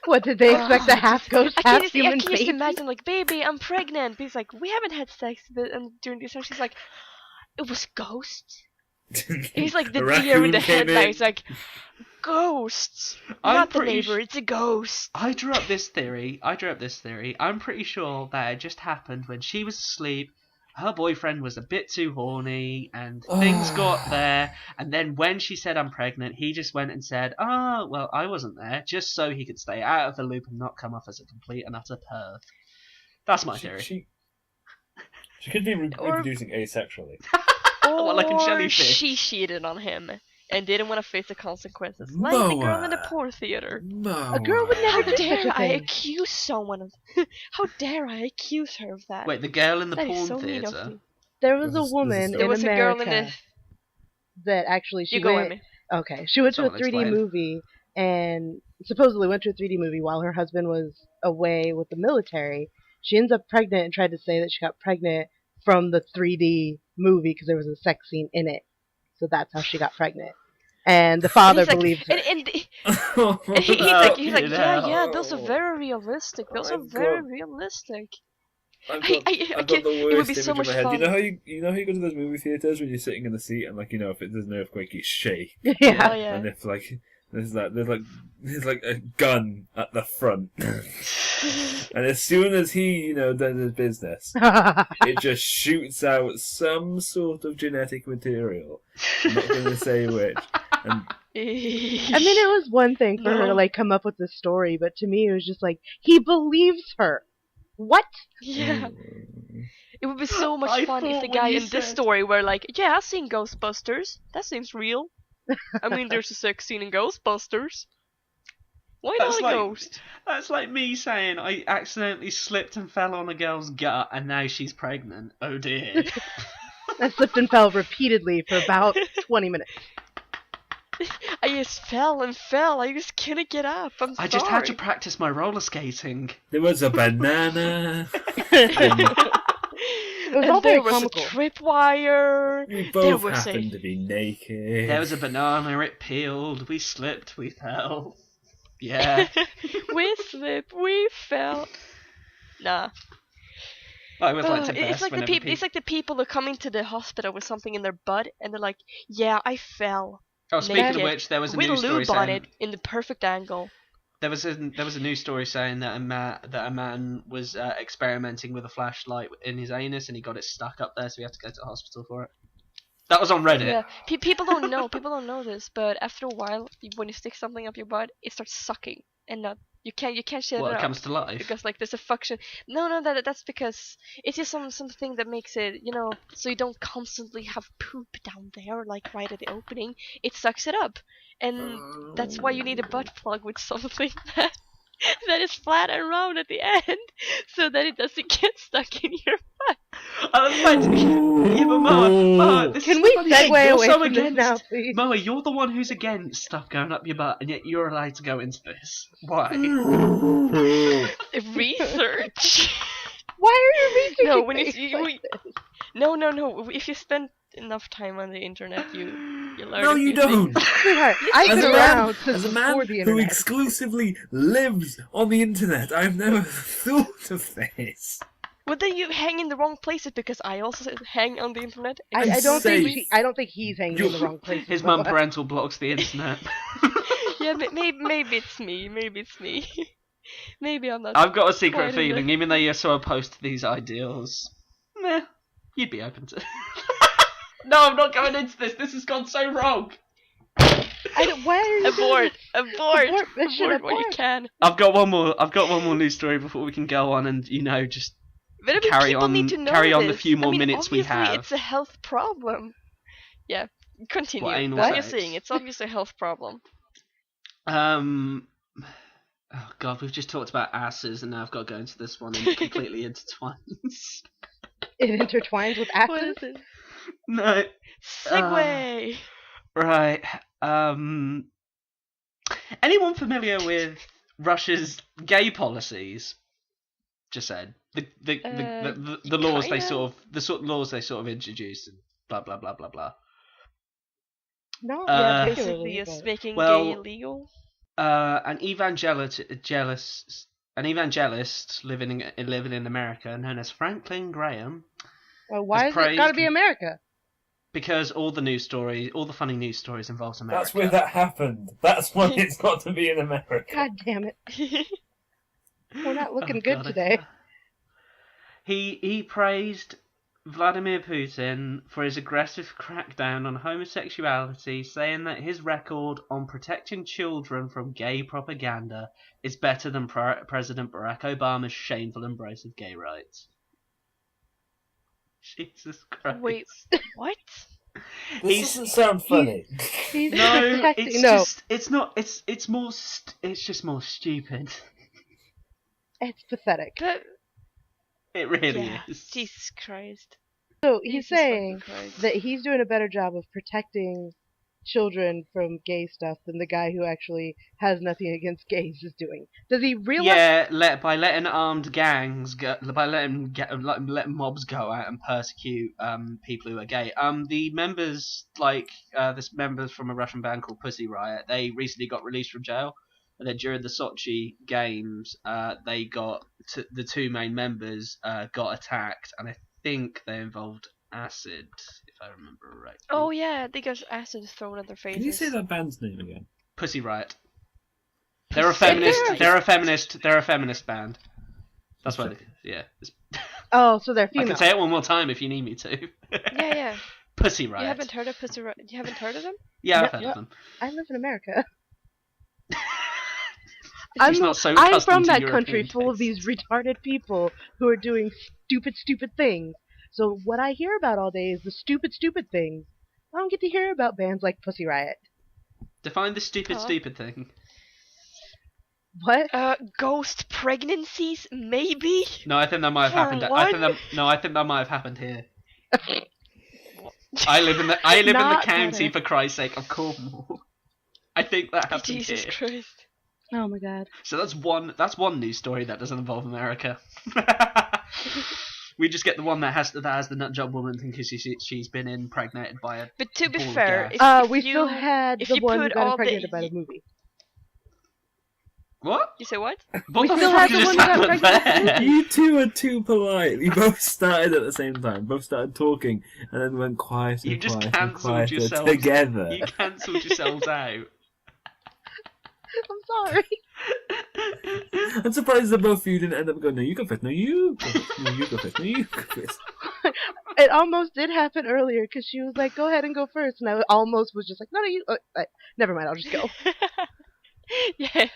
Speaker 3: What, did they expect a half ghost,
Speaker 2: I
Speaker 3: half
Speaker 2: can
Speaker 3: human
Speaker 2: just
Speaker 3: baby?
Speaker 2: imagine, like, baby, I'm pregnant. But he's like, we haven't had sex during this time. She's like, it was ghosts. He's like the
Speaker 1: A
Speaker 2: deer with
Speaker 1: raccoon
Speaker 2: the
Speaker 1: came in.
Speaker 2: headlights, like, ghosts.
Speaker 4: I'm
Speaker 2: Not the
Speaker 4: pretty
Speaker 2: neighbor, it's a ghost.
Speaker 4: I drew up this theory. I'm pretty sure that it just happened when she was asleep. Her boyfriend was a bit too horny, and things got there. And then when she said I'm pregnant, he just went and said, "Oh, well, I wasn't there," just so he could stay out of the loop and not come off as a complete and utter perv. That's my theory.
Speaker 1: She could be
Speaker 2: Or-
Speaker 1: reproducing asexually.
Speaker 4: Well, like in
Speaker 2: Or
Speaker 4: jellyfish.
Speaker 2: she cheated on him and didn't want to face the consequences. Like the girl in the
Speaker 1: Moa.
Speaker 2: porn theater.
Speaker 1: No.
Speaker 3: A girl would
Speaker 2: How
Speaker 3: never do such
Speaker 2: dare
Speaker 3: a
Speaker 2: I
Speaker 3: thing.
Speaker 2: accuse someone of... How dare I accuse her of that?
Speaker 4: Wait, the girl in the
Speaker 2: That is
Speaker 4: porn
Speaker 2: so mean of
Speaker 4: theater.
Speaker 2: you.
Speaker 3: There was
Speaker 1: This
Speaker 3: a
Speaker 1: is
Speaker 3: woman
Speaker 1: so-
Speaker 2: There
Speaker 3: in
Speaker 2: was a girl in
Speaker 3: America
Speaker 2: the...
Speaker 3: that actually she
Speaker 2: You go,
Speaker 3: went.
Speaker 2: Emmy.
Speaker 3: Okay, she went to
Speaker 4: Someone
Speaker 3: a 3D
Speaker 4: explain.
Speaker 3: movie and supposedly went to a 3D movie while her husband was away with the military. She ends up pregnant and tried to say that she got pregnant from the 3D movie because there was a sex scene in it. So that's how she got pregnant. And the father
Speaker 2: And he's like-
Speaker 3: believes her.
Speaker 2: And he's
Speaker 4: Oh,
Speaker 2: like,
Speaker 4: yeah.
Speaker 2: yeah, those are very realistic. Those are
Speaker 1: I've
Speaker 2: very
Speaker 1: got-
Speaker 2: realistic.
Speaker 1: I've
Speaker 2: I
Speaker 1: got
Speaker 2: can't-
Speaker 1: the
Speaker 2: it would
Speaker 1: worst
Speaker 2: be so
Speaker 1: image
Speaker 2: much
Speaker 1: in my head.
Speaker 2: fun.
Speaker 1: You know how you go to those movie theaters when you're sitting in the seat and like if there's an earthquake you shake,
Speaker 2: Oh
Speaker 3: Yeah.
Speaker 2: yeah.
Speaker 1: and if like there's like a gun at the front, and as soon as he does his business, it just shoots out some sort of genetic material. I'm not going to say which. And
Speaker 3: I mean, it was one thing for her to
Speaker 2: No.
Speaker 3: like come up with this story, but to me it was just like, he believes her. What?
Speaker 2: Yeah. It would be so much
Speaker 4: I
Speaker 2: fun if
Speaker 4: thought
Speaker 2: the
Speaker 4: when
Speaker 2: guy
Speaker 4: you
Speaker 2: in this
Speaker 4: said-
Speaker 2: story were like, yeah, I've seen Ghostbusters. That seems real. I mean, there's a sex scene in Ghostbusters. Why
Speaker 4: That's
Speaker 2: not a
Speaker 4: like-
Speaker 2: ghost?
Speaker 4: That's like me saying I accidentally slipped and fell on a girl's gut and now she's pregnant. Oh dear.
Speaker 3: I slipped and fell repeatedly for about 20 minutes.
Speaker 2: I just fell and fell. I just couldn't get up. I'm
Speaker 4: I just had to
Speaker 2: sorry.
Speaker 4: practice my roller skating.
Speaker 1: there was a banana.
Speaker 3: It was all
Speaker 2: And
Speaker 3: very
Speaker 2: there was
Speaker 3: comical.
Speaker 2: a tripwire.
Speaker 1: We
Speaker 2: There
Speaker 1: both
Speaker 2: was
Speaker 1: happened to be naked.
Speaker 4: There was a banana, it peeled, we slipped, we fell. Yeah.
Speaker 2: We slipped, we fell. Nah.
Speaker 4: I always like to
Speaker 2: It's
Speaker 4: best
Speaker 2: like the
Speaker 4: whenever
Speaker 2: people. It's like the people who come into the hospital with something in their butt, and they're like, "Yeah, I fell
Speaker 4: Oh, speaking of
Speaker 2: naked
Speaker 4: which, there was a
Speaker 2: with
Speaker 4: news story
Speaker 2: lube on
Speaker 4: saying
Speaker 2: it in the perfect angle."
Speaker 4: There was a news story saying that a man was experimenting with a flashlight in his anus and he got it stuck up there, so he had to go to the hospital for it. That was on Reddit.
Speaker 2: Yeah, people don't know. People don't know this, but after a while, when you stick something up your butt, it starts sucking, and not you can't shit it
Speaker 4: Well, it
Speaker 2: out
Speaker 4: comes to life.
Speaker 2: because like there's a function. No, that's because it's just something that makes it, so you don't constantly have poop down there, like right at the opening. It sucks it up, and that's why you need a butt plug with something that is flat and round at the end, so that it doesn't get stuck in your butt.
Speaker 4: Yeah, but Moa,
Speaker 3: Can we segue away from this now, please?
Speaker 4: Moa, you're the one who's against stuff going up your butt, and yet you're allowed to go into this. Why?
Speaker 2: Research.
Speaker 3: Why are you researching
Speaker 2: No, when
Speaker 3: things
Speaker 2: you
Speaker 3: like this?
Speaker 2: no. If you spend enough time on the internet, you learn.
Speaker 1: No,
Speaker 2: a
Speaker 1: you
Speaker 2: few
Speaker 1: don't.
Speaker 2: things.
Speaker 3: Sweetheart, I've
Speaker 1: As
Speaker 3: been
Speaker 1: a man,
Speaker 3: around since
Speaker 1: as a man
Speaker 3: before the
Speaker 1: who
Speaker 3: internet.
Speaker 1: exclusively lives on the internet, I've never thought of this.
Speaker 2: Well, then you hang in the wrong places because I also hang on the internet.
Speaker 3: I don't
Speaker 1: safe.
Speaker 3: think I don't think he's hanging in the wrong place.
Speaker 4: His mum parental blocks the internet.
Speaker 2: Yeah, maybe it's me. Maybe it's me. Maybe I'm not.
Speaker 4: I've got a secret
Speaker 2: quite
Speaker 4: feeling,
Speaker 2: in
Speaker 4: even though you're so opposed to these ideals, you'd be open to. No, I'm not going into this. This has gone so wrong.
Speaker 3: I don't. Why are you
Speaker 2: Abort
Speaker 3: mission,
Speaker 2: what you
Speaker 3: abort.
Speaker 2: can.
Speaker 4: I've got one more news story before we can go on, and just
Speaker 2: But I mean,
Speaker 4: carry
Speaker 2: people
Speaker 4: on-
Speaker 2: need to know
Speaker 4: carry on the
Speaker 2: this.
Speaker 4: few more
Speaker 2: I mean,
Speaker 4: minutes we
Speaker 2: obviously
Speaker 4: have.
Speaker 2: It's a health problem. Yeah, continue.
Speaker 4: What, anal
Speaker 2: What you're
Speaker 4: sex?
Speaker 2: saying, it's obviously a health problem.
Speaker 4: Oh god, we've just talked about asses, and now I've got to go into this one, and it completely intertwines.
Speaker 3: It intertwines with
Speaker 2: What
Speaker 3: acid.
Speaker 2: is it?
Speaker 4: No.
Speaker 2: Segue.
Speaker 4: Right. Anyone familiar with Russia's gay policies? Just said the laws they
Speaker 2: kinda.
Speaker 4: laws they sort of introduced and blah blah blah blah blah.
Speaker 3: No,
Speaker 4: Uh,
Speaker 2: Basically,
Speaker 3: particularly,
Speaker 2: it's
Speaker 3: but-
Speaker 2: making
Speaker 4: well-
Speaker 2: gay illegal.
Speaker 4: An evangelist living in America known as Franklin Graham,
Speaker 3: Well, why
Speaker 4: has
Speaker 3: is it got to
Speaker 4: praised-
Speaker 3: be America?
Speaker 4: because all the funny news stories involves America.
Speaker 1: That's where that happened. That's why it's got to be in America.
Speaker 3: God damn it! We're not looking
Speaker 4: Oh,
Speaker 3: good
Speaker 4: God,
Speaker 3: today.
Speaker 4: He praised Vladimir Putin for his aggressive crackdown on homosexuality, saying that his record on protecting children from gay propaganda is better than President Barack Obama's shameful embrace of gay rights. Jesus Christ.
Speaker 2: Wait, what?
Speaker 1: This
Speaker 4: He's-
Speaker 1: doesn't sound funny.
Speaker 3: He's
Speaker 4: No,
Speaker 3: protecting.
Speaker 4: it's
Speaker 3: No,
Speaker 4: just, it's not, it's just more stupid.
Speaker 3: it's pathetic.
Speaker 2: But,
Speaker 4: It really
Speaker 2: yeah,
Speaker 4: is.
Speaker 2: Jesus Christ.
Speaker 3: So he's
Speaker 2: Jesus fucking
Speaker 3: saying
Speaker 2: Christ.
Speaker 3: that he's doing a better job of protecting children from gay stuff than the guy who actually has nothing against gays is doing. Does he realize?
Speaker 4: Yeah, by letting armed gangs go, by letting mobs go out and persecute people who are gay. The members this members from a Russian band called Pussy Riot, they recently got released from jail, and then during the Sochi games, they got the two main members got attacked, and I think they involved acid, if I remember right.
Speaker 2: Oh yeah, they got acid thrown at their faces.
Speaker 1: Can you say that band's name again?
Speaker 4: Pussy Riot. They're a feminist. They're a feminist band. That's why. Yeah.
Speaker 3: Oh, so they're
Speaker 4: I
Speaker 3: female.
Speaker 4: can say it one more time if you need me to.
Speaker 2: Yeah.
Speaker 4: Pussy Riot.
Speaker 2: You haven't heard of Pussy Riot? You haven't heard of them?
Speaker 4: Yeah, I've
Speaker 3: No,
Speaker 4: heard of them.
Speaker 3: I live in America.
Speaker 4: She's not so
Speaker 3: I'm
Speaker 4: accustomed
Speaker 3: from
Speaker 4: to
Speaker 3: that
Speaker 4: European
Speaker 3: country full of
Speaker 4: tastes.
Speaker 3: these retarded people who are doing stupid things. So what I hear about all day is the stupid things. I don't get to hear about bands like Pussy Riot.
Speaker 4: Define the stupid
Speaker 2: Huh?
Speaker 4: thing.
Speaker 3: What?
Speaker 2: Ghost pregnancies, maybe?
Speaker 4: No, I think that might have
Speaker 2: For
Speaker 4: happened.
Speaker 2: what?
Speaker 4: I think that might have happened here. I live in the
Speaker 3: Not
Speaker 4: county,
Speaker 3: better.
Speaker 4: for Christ's sake, of Cornwall. I think that happened
Speaker 2: Jesus
Speaker 4: here.
Speaker 2: Christ.
Speaker 3: Oh my god.
Speaker 4: So that's one news story that doesn't involve America. We just get the one that has the nut job woman thinking she's been impregnated by a.
Speaker 2: But to be
Speaker 4: Ball of
Speaker 2: fair,
Speaker 4: gas.
Speaker 3: We still had
Speaker 2: if
Speaker 3: the
Speaker 2: you
Speaker 3: one who
Speaker 2: put
Speaker 3: got
Speaker 2: all the-
Speaker 3: impregnated by the movie.
Speaker 4: What?
Speaker 2: You say what?
Speaker 4: What the
Speaker 3: still
Speaker 4: fuck
Speaker 3: have the
Speaker 4: just
Speaker 3: one who got
Speaker 4: happened
Speaker 3: pregnant
Speaker 4: there?
Speaker 1: You two are too polite. You both started at the same time. Both started talking and then went quieter
Speaker 4: You
Speaker 1: and
Speaker 4: just
Speaker 1: quieter and
Speaker 4: cancelled
Speaker 1: quieter
Speaker 4: yourselves.
Speaker 1: together.
Speaker 4: You cancelled yourselves out.
Speaker 3: I'm sorry.
Speaker 1: I'm surprised that both of you didn't end up going, no, you go first, no, you go first, no, you go first, no, you go first.
Speaker 3: It almost did happen earlier because she was like, "Go ahead and go first," and I almost was just like, "No, no, you." Never mind, I'll just go.
Speaker 2: Yeah.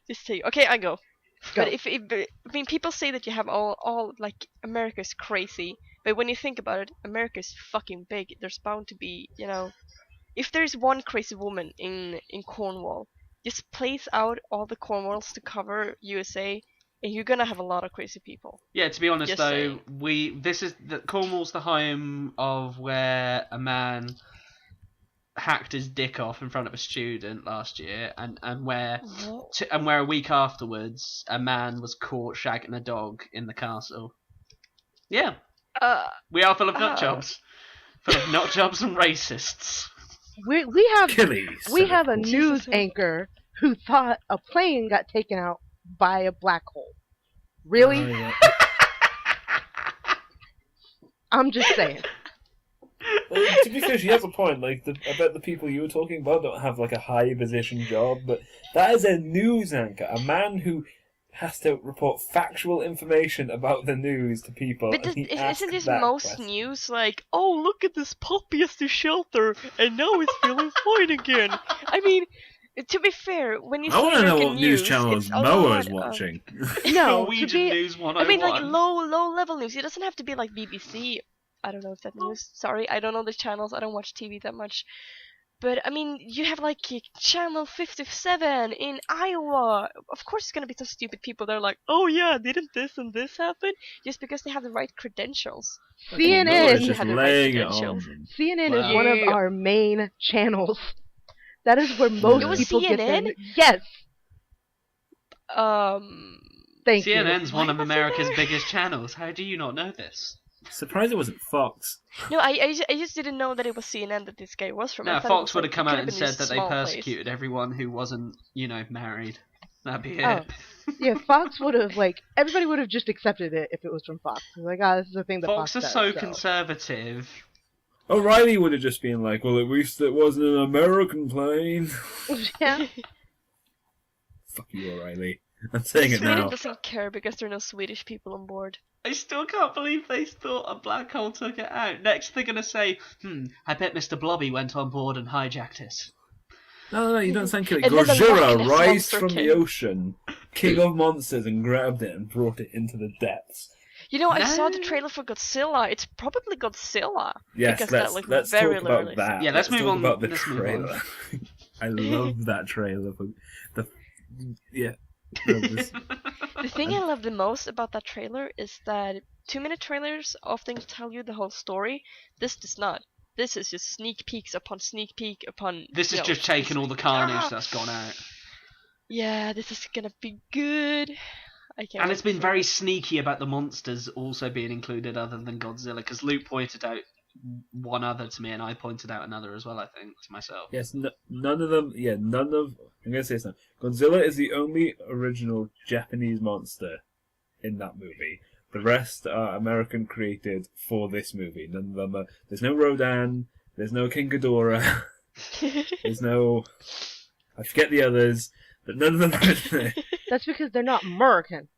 Speaker 2: Just say, okay, I go.
Speaker 3: Go.
Speaker 2: But I mean, people say that you have all like America's crazy, but when you think about it, America's fucking big. There's bound to be, if there's one crazy woman in Cornwall, just place out all the Cornwalls to cover USA, and you're gonna have a lot of crazy people.
Speaker 4: Yeah, to be honest
Speaker 2: Just
Speaker 4: though,
Speaker 2: saying.
Speaker 4: Cornwall's the home of where a man hacked his dick off in front of a student last year, and where a week afterwards a man was caught shagging a dog in the castle. Yeah, we are full of nut jobs, full of nut jobs and racists.
Speaker 3: We have
Speaker 1: Achilles.
Speaker 3: we have a news anchor who thought a plane got taken out by a black hole. Really?
Speaker 1: Oh, yeah.
Speaker 3: I'm just saying.
Speaker 1: Well, to be fair, she has a point. Like, I bet the people you were talking about don't have like a high position job, but that is a news anchor, a man who has to report factual information about the news to people.
Speaker 2: But isn't this most
Speaker 1: question.
Speaker 2: news like, oh, look at this puppy at the shelter, and now it's feeling fine again? I mean, to be fair, when you
Speaker 1: I
Speaker 2: see
Speaker 1: want to know
Speaker 2: American
Speaker 1: what news
Speaker 2: news,
Speaker 1: channels
Speaker 2: it's a
Speaker 1: Moa is
Speaker 2: lot of-
Speaker 1: watching.
Speaker 3: No,
Speaker 4: Norwegian News 101.
Speaker 2: I mean, like low level news. It doesn't have to be like BBC. I don't know if that news. Sorry, I don't know the channels. I don't watch TV that much. But I mean, you have like Channel 57 in Iowa. Of course, it's gonna be some stupid people that are like, "Oh yeah, didn't this and this happen?" Just because they have the right credentials.
Speaker 1: Moa
Speaker 3: CNN
Speaker 1: is just
Speaker 2: had the right
Speaker 1: laying it on
Speaker 2: credentials.
Speaker 1: them.
Speaker 3: CNN
Speaker 4: Wow.
Speaker 3: is one of
Speaker 2: Yeah.
Speaker 3: our main channels. That is where most
Speaker 1: It was
Speaker 3: people get their
Speaker 2: CNN?
Speaker 3: Yes. Thank you.
Speaker 4: CNN's one
Speaker 2: Why
Speaker 4: of
Speaker 2: was it
Speaker 4: America's
Speaker 2: there?
Speaker 4: biggest channels. How do you not know this?
Speaker 1: Surprised it wasn't Fox.
Speaker 2: No, I just didn't know that it was CNN that this guy was from. I
Speaker 4: No,
Speaker 2: thought it
Speaker 4: Fox
Speaker 2: was,
Speaker 4: would
Speaker 2: like,
Speaker 4: have come
Speaker 2: it
Speaker 4: out
Speaker 2: could've
Speaker 4: and
Speaker 2: been
Speaker 4: said
Speaker 2: just a
Speaker 4: that they
Speaker 2: small place.
Speaker 4: persecuted everyone who wasn't, married. That'd be it.
Speaker 3: Oh. Yeah, Fox would have, everybody would have just accepted it if it was from Fox. Like, this is a thing that Fox
Speaker 4: Fox is
Speaker 3: does,
Speaker 4: so
Speaker 3: so.
Speaker 4: conservative.
Speaker 1: O'Reilly would have just been like, well, at least it wasn't an American plane.
Speaker 3: Yeah.
Speaker 1: Fuck you, O'Reilly. I'm saying it
Speaker 2: Sweden
Speaker 1: now.
Speaker 2: doesn't care because there are no Swedish people on board.
Speaker 4: I still can't believe they thought a black hole took it out. Next they're going to say, I bet Mr. Blobby went on board and hijacked it.
Speaker 1: No, you don't sound killing.
Speaker 2: And then the Loch
Speaker 1: Gojira
Speaker 2: Ness
Speaker 1: rised
Speaker 2: monster
Speaker 1: from
Speaker 2: came.
Speaker 1: the ocean, king of monsters, and grabbed it and brought it into the depths.
Speaker 2: I saw the
Speaker 4: No.
Speaker 2: trailer for Godzilla. It's probably Godzilla.
Speaker 1: Yes,
Speaker 2: because
Speaker 1: let's,
Speaker 2: that looked
Speaker 1: let's
Speaker 2: very
Speaker 1: talk about
Speaker 2: realistic.
Speaker 1: that.
Speaker 4: Yeah, let's move
Speaker 1: talk
Speaker 4: on.
Speaker 1: about the
Speaker 4: Let's move on.
Speaker 1: trailer. I love that trailer. Yeah. No, this-
Speaker 2: The thing I love the most about that trailer is that 2-minute trailers often tell you the whole story. This does not. This is just sneak peeks upon sneak peek upon.
Speaker 4: This is just taking all the carnage that's gone out.
Speaker 2: Yeah, this is gonna be good. I can't.
Speaker 4: And
Speaker 2: wait
Speaker 4: it's been
Speaker 2: for
Speaker 4: very
Speaker 2: it.
Speaker 4: sneaky about the monsters also being included other than Godzilla, because Luke pointed out one other to me and I pointed out another as well, I think, to myself.
Speaker 1: yes, none of them. Yeah, none of. I'm gonna say something. Godzilla is the only original Japanese monster in that movie. The rest are American created for this movie. None of them are. There's no Rodan. There's no King Ghidorah. There's no. I forget the others, but none of them are in there.
Speaker 3: That's because they're not American.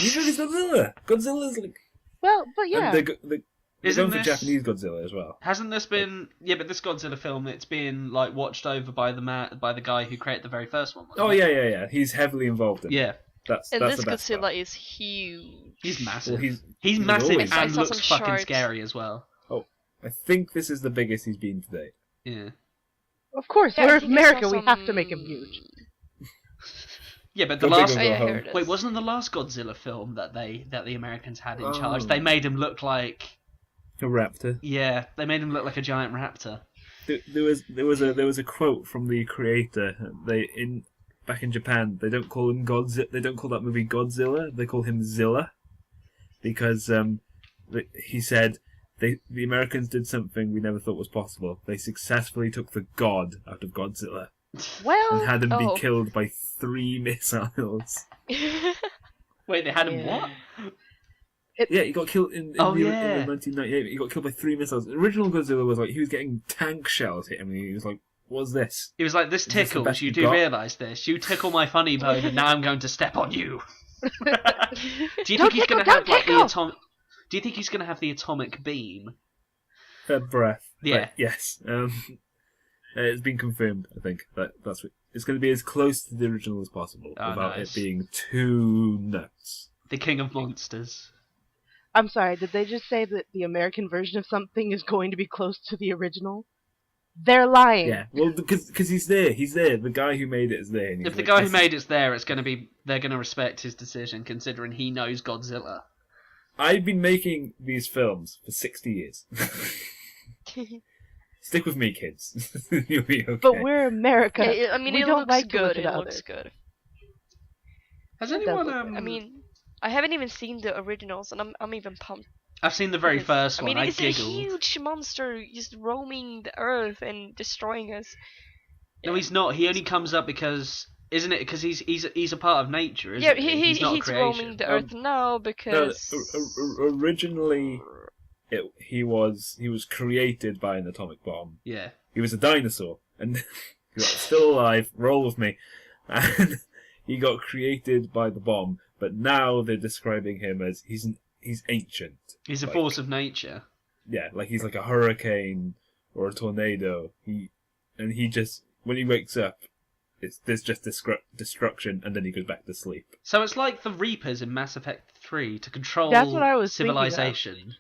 Speaker 1: Neither is Godzilla. Godzilla's like.
Speaker 3: Well, but yeah.
Speaker 1: And they're
Speaker 4: Isn't
Speaker 1: going for
Speaker 4: this-
Speaker 1: Japanese Godzilla as well.
Speaker 4: Hasn't this been... Yeah, but this Godzilla film, it's been, watched over by the guy who created the very first one, wasn't
Speaker 1: Oh
Speaker 4: it?
Speaker 1: yeah. He's heavily involved in it.
Speaker 4: Yeah.
Speaker 1: That's
Speaker 2: And
Speaker 1: that's
Speaker 2: this
Speaker 1: the best
Speaker 2: Godzilla
Speaker 1: part.
Speaker 2: is huge.
Speaker 4: He's massive.
Speaker 1: Well,
Speaker 4: he's
Speaker 1: he's
Speaker 4: massive
Speaker 1: always-
Speaker 2: I
Speaker 4: and
Speaker 2: saw
Speaker 4: looks
Speaker 2: some
Speaker 4: fucking
Speaker 2: charts.
Speaker 4: scary as well.
Speaker 1: I think this is the biggest he's been to date.
Speaker 4: Yeah.
Speaker 3: Of course,
Speaker 2: Yeah,
Speaker 3: we're
Speaker 2: I think I
Speaker 3: America.
Speaker 2: saw
Speaker 3: We have to make him
Speaker 2: some-
Speaker 3: huge.
Speaker 4: Yeah, but the
Speaker 1: Go big
Speaker 4: last...
Speaker 1: or
Speaker 2: Oh,
Speaker 1: go
Speaker 2: yeah,
Speaker 1: home.
Speaker 2: here it is.
Speaker 4: Wait, wasn't the last Godzilla film that the Americans had in charge?
Speaker 1: Oh.
Speaker 4: They made him look like...
Speaker 1: A raptor.
Speaker 4: Yeah, they made him look like a giant raptor.
Speaker 1: There was a quote from the creator. Back in Japan, they don't call him Godzilla. They don't call that movie Godzilla. They call him Zilla, because he said the Americans did something we never thought was possible. They successfully took the god out of Godzilla
Speaker 3: Well,
Speaker 1: and had him
Speaker 2: Oh.
Speaker 1: be killed by 3 missiles.
Speaker 4: Wait, they had him
Speaker 3: Yeah.
Speaker 4: what?
Speaker 1: Yeah, he got killed in
Speaker 4: Oh,
Speaker 1: the
Speaker 4: yeah.
Speaker 1: 1998. He got killed by 3 missiles. The original Godzilla was like he was getting tank shells hit him, and he was like what's this?
Speaker 4: He was like, "This
Speaker 1: Is this the
Speaker 4: tickles.
Speaker 1: best
Speaker 4: You
Speaker 1: you
Speaker 4: do
Speaker 1: got?"
Speaker 4: realise this? You tickle my funny bone, and now I'm going to step on you." Do you
Speaker 3: Don't
Speaker 4: think he's
Speaker 3: tickle,
Speaker 4: going to have
Speaker 3: don't
Speaker 4: like the
Speaker 3: tickle!
Speaker 4: atomic? Do you think he's going to have the atomic beam?
Speaker 1: Her breath.
Speaker 4: Yeah.
Speaker 1: But yes. It's been confirmed, I think. That's what, it's going to be as close to the original as possible without
Speaker 4: nice.
Speaker 1: it being too nuts.
Speaker 4: The King of Monsters.
Speaker 3: I'm sorry, did they just say that the American version of something is going to be close to the original? They're lying.
Speaker 1: Yeah, well, because he's there. He's there. The guy who made it is there. And he's
Speaker 4: If the
Speaker 1: like,
Speaker 4: guy who
Speaker 1: "This
Speaker 4: made it's there, it's going to be. They're going to respect his decision, considering he knows Godzilla.
Speaker 1: I've been making these films for 60 years. Stick with me, kids. You'll be okay.
Speaker 3: But we're America.
Speaker 2: Yeah, I mean,
Speaker 3: we
Speaker 2: it
Speaker 3: don't
Speaker 2: looks
Speaker 3: like to
Speaker 2: good.
Speaker 3: listen to
Speaker 2: It looks
Speaker 3: others.
Speaker 2: good.
Speaker 4: Has
Speaker 3: It does
Speaker 4: anyone?
Speaker 3: look good.
Speaker 2: I mean, I haven't even seen the originals, and I'm even pumped.
Speaker 4: I've seen the very
Speaker 2: Because,
Speaker 4: first
Speaker 2: I
Speaker 4: one.
Speaker 2: mean,
Speaker 4: I
Speaker 2: it's a
Speaker 4: giggled.
Speaker 2: huge monster just roaming the earth and destroying us.
Speaker 4: No, he's not. He only comes up because, isn't it? Because he's a part of nature, isn't
Speaker 2: Yeah,
Speaker 4: he? He's not a
Speaker 2: he's
Speaker 4: creation.
Speaker 2: roaming the earth now
Speaker 1: No,
Speaker 2: because
Speaker 1: originally, he was created by an atomic bomb.
Speaker 4: Yeah.
Speaker 1: He was a dinosaur, and he's still alive. Roll with me, and he got created by the bomb. But now they're describing him as he's ancient.
Speaker 4: He's a
Speaker 1: Like,
Speaker 4: force of nature.
Speaker 1: Yeah, like he's like a hurricane or a tornado. He just when he wakes up, there's just destruction, and then he goes back to sleep.
Speaker 4: So it's like the Reapers in Mass Effect 3 to control
Speaker 3: That's what I was thinking of.
Speaker 4: civilization.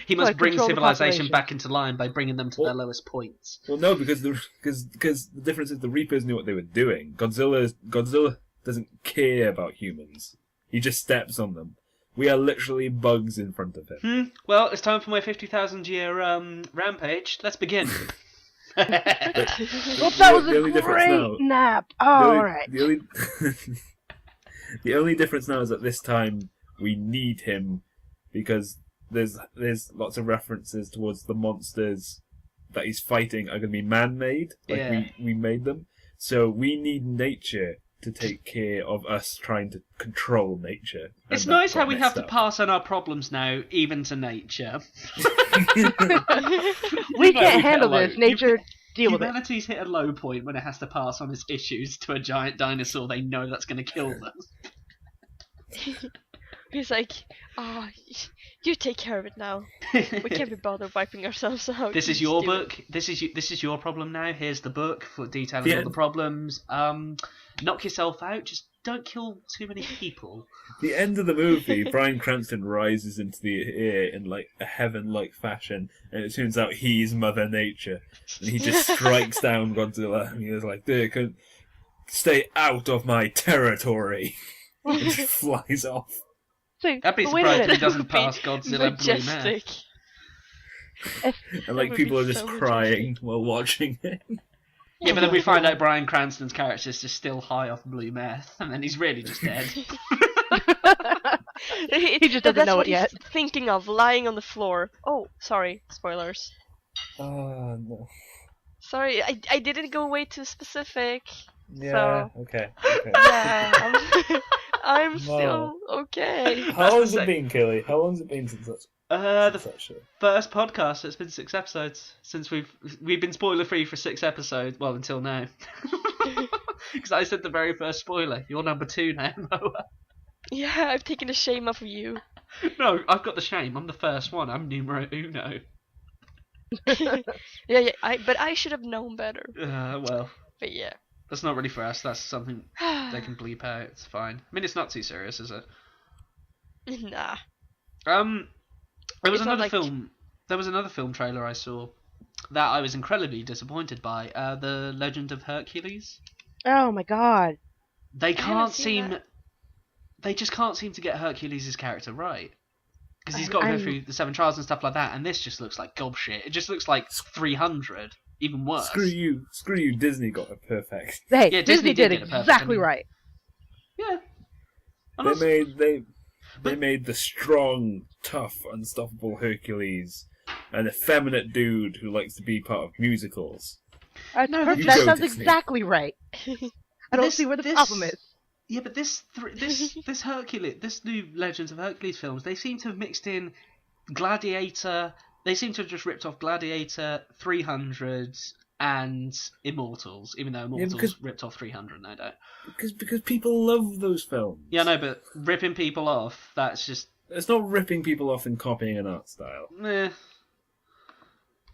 Speaker 4: He must
Speaker 3: Like,
Speaker 4: bring
Speaker 3: control the
Speaker 4: civilization
Speaker 3: population.
Speaker 4: back into line by bringing them to their
Speaker 1: Well-
Speaker 4: lowest points.
Speaker 1: Well, no, because the difference is the Reapers knew what they were doing. Godzilla doesn't care about humans. He just steps on them. We are literally bugs in front of him.
Speaker 4: Well, it's time for my 50,000 year rampage. Let's begin.
Speaker 3: Well,
Speaker 1: The-
Speaker 3: that was
Speaker 1: the
Speaker 3: a
Speaker 1: only difference
Speaker 3: great
Speaker 1: now-
Speaker 3: nap. Oh,
Speaker 1: The only-
Speaker 3: alright.
Speaker 1: The only, the only difference now is that this time we need him because there's lots of references towards the monsters that he's fighting are going to be man-made. Like
Speaker 4: Yeah.
Speaker 1: we made them. So we need nature to take care of us trying to control nature. And
Speaker 4: It's
Speaker 1: that
Speaker 4: nice
Speaker 1: got
Speaker 4: how we have
Speaker 1: messed
Speaker 4: to
Speaker 1: up.
Speaker 4: pass on our problems now, even to nature.
Speaker 3: We
Speaker 4: Humanity's
Speaker 3: can't
Speaker 4: hit
Speaker 3: handle
Speaker 4: a low-
Speaker 3: this. Nature, deal with it.
Speaker 4: Humanity's hit a low point when it has to pass on its issues to a giant dinosaur they know that's going to kill them.
Speaker 2: he's like, you take care of it now. We can't be bothered wiping ourselves out.
Speaker 4: This is
Speaker 2: You
Speaker 4: your
Speaker 2: just do it."
Speaker 4: book. This is your problem now. Here's the book for detailing
Speaker 1: Yeah.
Speaker 4: all the problems. Knock yourself out. Just don't kill too many people.
Speaker 1: The end of the movie, Bryan Cranston rises into the air in like a heaven-like fashion, and it turns out he's Mother Nature, and he just strikes down Godzilla, and he's like, "They can stay out of my territory," and just flies off.
Speaker 3: So,
Speaker 4: I'd be
Speaker 3: but wait a
Speaker 4: surprised if he
Speaker 3: minute.
Speaker 4: doesn't
Speaker 2: Be
Speaker 4: pass Godzilla Blue Man.
Speaker 2: majestic.
Speaker 1: And like
Speaker 2: would
Speaker 1: people
Speaker 2: be
Speaker 1: are just
Speaker 2: so
Speaker 1: crying while watching it.
Speaker 4: Yeah, but then we find out Bryan Cranston's character is just still high off blue meth, and then he's really just dead.
Speaker 3: He just doesn't
Speaker 2: That's
Speaker 3: know
Speaker 2: what
Speaker 3: it yet.
Speaker 2: he's thinking of, lying on the floor. Oh, sorry, spoilers.
Speaker 1: Oh no.
Speaker 2: Sorry, I didn't go way too specific.
Speaker 1: Yeah.
Speaker 2: So-
Speaker 1: Okay.
Speaker 2: Yeah, I'm still okay.
Speaker 1: How long's it been, Kelly? How long's it been since that's
Speaker 4: The
Speaker 1: that shit?
Speaker 4: first podcast. It's been 6 episodes since we've been spoiler free for 6 episodes. Well, until now, because I said the very first spoiler. You're number 2 now, Moa.
Speaker 2: Yeah, I've taken the shame off of you.
Speaker 4: No, I've got the shame. I'm the first one. I'm numero uno.
Speaker 2: Yeah, but I should have known better.
Speaker 4: Well,
Speaker 2: But yeah.
Speaker 4: that's not really for us. That's something they can bleep out. It's fine. I mean, it's not too serious, is it?
Speaker 2: Nah.
Speaker 4: There was
Speaker 2: It's not
Speaker 4: another
Speaker 2: like-
Speaker 4: film. There was another film trailer I saw that I was incredibly disappointed by. The Legend of Hercules.
Speaker 3: Oh my god.
Speaker 4: They
Speaker 2: haven't
Speaker 4: can't
Speaker 2: seen
Speaker 4: seem.
Speaker 2: that.
Speaker 4: They just can't seem to get Hercules' character right. Because he's got to
Speaker 3: I'm-
Speaker 4: go through the 7 trials and stuff like that, and this just looks like gob shit. It just looks like 300, even worse.
Speaker 1: Screw you! Disney got it perfect.
Speaker 3: Hey,
Speaker 4: Yeah,
Speaker 3: Disney
Speaker 4: Disney did
Speaker 3: did
Speaker 4: get it perfect,
Speaker 3: exactly
Speaker 4: I mean-
Speaker 3: right.
Speaker 4: Yeah. I'm
Speaker 1: They
Speaker 4: not-
Speaker 1: made they
Speaker 4: But-
Speaker 1: made the strong, tough, unstoppable Hercules an effeminate dude who likes to be part of musicals.
Speaker 4: No,
Speaker 3: Perfect.
Speaker 1: you
Speaker 3: That
Speaker 1: go,
Speaker 3: sounds
Speaker 1: Disney.
Speaker 3: exactly right. I don't see where the problem is.
Speaker 4: Yeah, but this Hercules, this new Legends of Hercules films, they seem to have mixed in Gladiator. They seem to have just ripped off Gladiator, 300, and Immortals, even though Immortals
Speaker 1: because-
Speaker 4: ripped off 300, no doubt.
Speaker 1: Because people love those films.
Speaker 4: Yeah, no, but ripping people off, that's just...
Speaker 1: It's not ripping people off and copying an art style.
Speaker 4: Meh.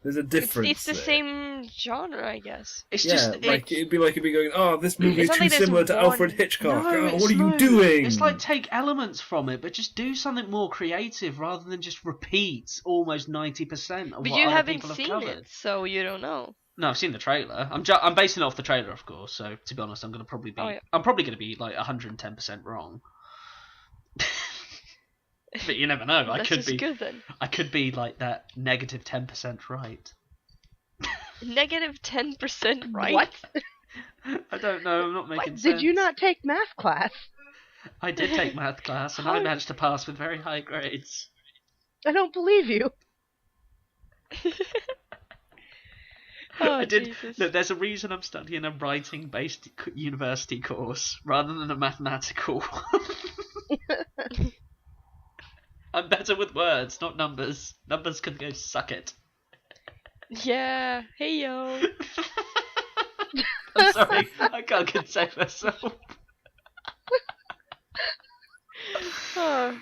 Speaker 1: There's a difference.
Speaker 2: It's the
Speaker 1: there.
Speaker 2: same genre, I guess.
Speaker 4: It's
Speaker 1: Yeah,
Speaker 4: just...
Speaker 1: like it'd be going, oh, this movie is
Speaker 2: It's not
Speaker 1: too
Speaker 2: like there's
Speaker 1: similar to
Speaker 2: one-
Speaker 1: Alfred Hitchcock.
Speaker 4: No,
Speaker 1: Oh,
Speaker 4: it's
Speaker 1: what are you
Speaker 4: no.
Speaker 1: doing?
Speaker 4: It's like take elements from it, but just do something more creative rather than just repeat almost 90% of
Speaker 2: But
Speaker 4: what
Speaker 2: you
Speaker 4: other
Speaker 2: haven't
Speaker 4: people have
Speaker 2: seen
Speaker 4: covered.
Speaker 2: it, so you don't know.
Speaker 4: No, I've seen the trailer. I'm basing it off the trailer, of course. So to be honest, I'm probably going to be like 110% wrong. But you never know.
Speaker 2: That's just good then.
Speaker 4: I could be like that negative 10% right.
Speaker 2: Negative 10% right?
Speaker 3: What?
Speaker 4: I don't know. I'm not making
Speaker 3: What?
Speaker 4: sense.
Speaker 3: Did you not take math class?
Speaker 4: I did take math class, and I managed to pass with very high grades.
Speaker 3: I don't believe you.
Speaker 2: Oh,
Speaker 4: I did.
Speaker 2: Jesus.
Speaker 4: Look, there's a reason I'm studying a writing-based university course rather than a mathematical one. I'm better with words, not numbers. Numbers can go suck it.
Speaker 2: Yeah, hey yo.
Speaker 4: I'm sorry, I can't contain myself.
Speaker 2: Oh,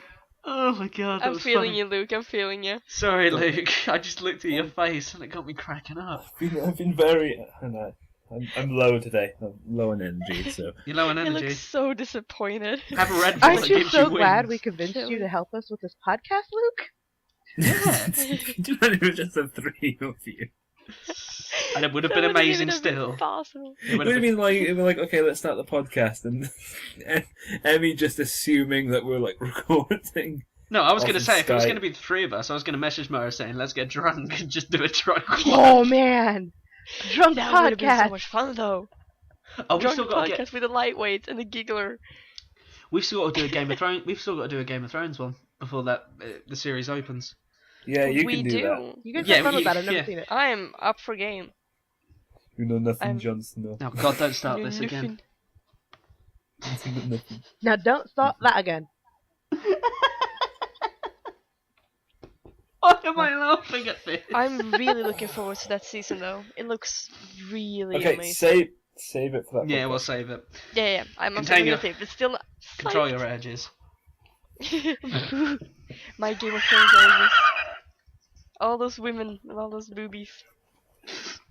Speaker 4: Oh my god, that
Speaker 2: I'm
Speaker 4: was
Speaker 2: feeling
Speaker 4: funny.
Speaker 2: you, Luke. I'm feeling you.
Speaker 4: Sorry, Luke. I just looked at your face and it got me cracking up.
Speaker 1: I've been very. I'm low today. I'm low on energy, so.
Speaker 4: You're low on
Speaker 2: You
Speaker 4: energy.
Speaker 2: look so disappointed.
Speaker 4: Have a Red Bull
Speaker 3: Aren't
Speaker 4: that
Speaker 3: you
Speaker 4: gives
Speaker 3: so
Speaker 4: you
Speaker 3: glad
Speaker 4: wings.
Speaker 3: we convinced
Speaker 2: Kill
Speaker 3: you to
Speaker 2: me.
Speaker 3: help us with this podcast, Luke?
Speaker 4: Yeah.
Speaker 1: Do you know it was just the three of you?
Speaker 4: And it would have
Speaker 2: That
Speaker 4: been
Speaker 2: wouldn't
Speaker 4: amazing
Speaker 2: even have been
Speaker 4: still.
Speaker 2: possible.
Speaker 4: It
Speaker 1: It
Speaker 4: would
Speaker 1: would
Speaker 4: have
Speaker 1: have
Speaker 4: been...
Speaker 1: been like, okay, let's start the podcast, and Emmy just assuming that we're like recording.
Speaker 4: No, I was
Speaker 1: Off
Speaker 4: going to
Speaker 1: of
Speaker 4: say, if it was
Speaker 1: Skype.
Speaker 4: going to be the three of us, I was going to message Mo saying, let's get drunk and just do a drunk one.
Speaker 3: Oh man, drunk
Speaker 2: That would have been so
Speaker 3: podcast.
Speaker 2: much fun, though.
Speaker 4: Oh, we've
Speaker 2: Drunk
Speaker 4: still got to
Speaker 2: podcast
Speaker 4: get...
Speaker 2: with a lightweight and a giggler.
Speaker 4: We've still got to do a Game of Thrones. We've still got to do a Game of Thrones one before that the series opens.
Speaker 1: Yeah, you
Speaker 2: we
Speaker 1: can do that.
Speaker 3: You guys
Speaker 4: Yeah,
Speaker 3: have fun
Speaker 4: you-
Speaker 3: with that. I've never
Speaker 4: yeah.
Speaker 3: seen it.
Speaker 2: I am up for game.
Speaker 1: You know nothing,
Speaker 2: I'm-
Speaker 1: Jon Snow.
Speaker 4: Oh God, don't start
Speaker 2: No,
Speaker 4: this again.
Speaker 1: Nothing but nothing.
Speaker 3: Now don't start that again.
Speaker 4: Why am I laughing at this?
Speaker 2: I'm really looking forward to that season, though. It looks really
Speaker 1: Okay,
Speaker 2: amazing.
Speaker 1: save it for that.
Speaker 4: Yeah,
Speaker 1: podcast.
Speaker 4: we'll save it.
Speaker 2: Yeah. I'm
Speaker 4: Contain your-
Speaker 2: save, but still.
Speaker 4: Control your edges.
Speaker 2: My Game of Thrones ages. All those women and all those boobies.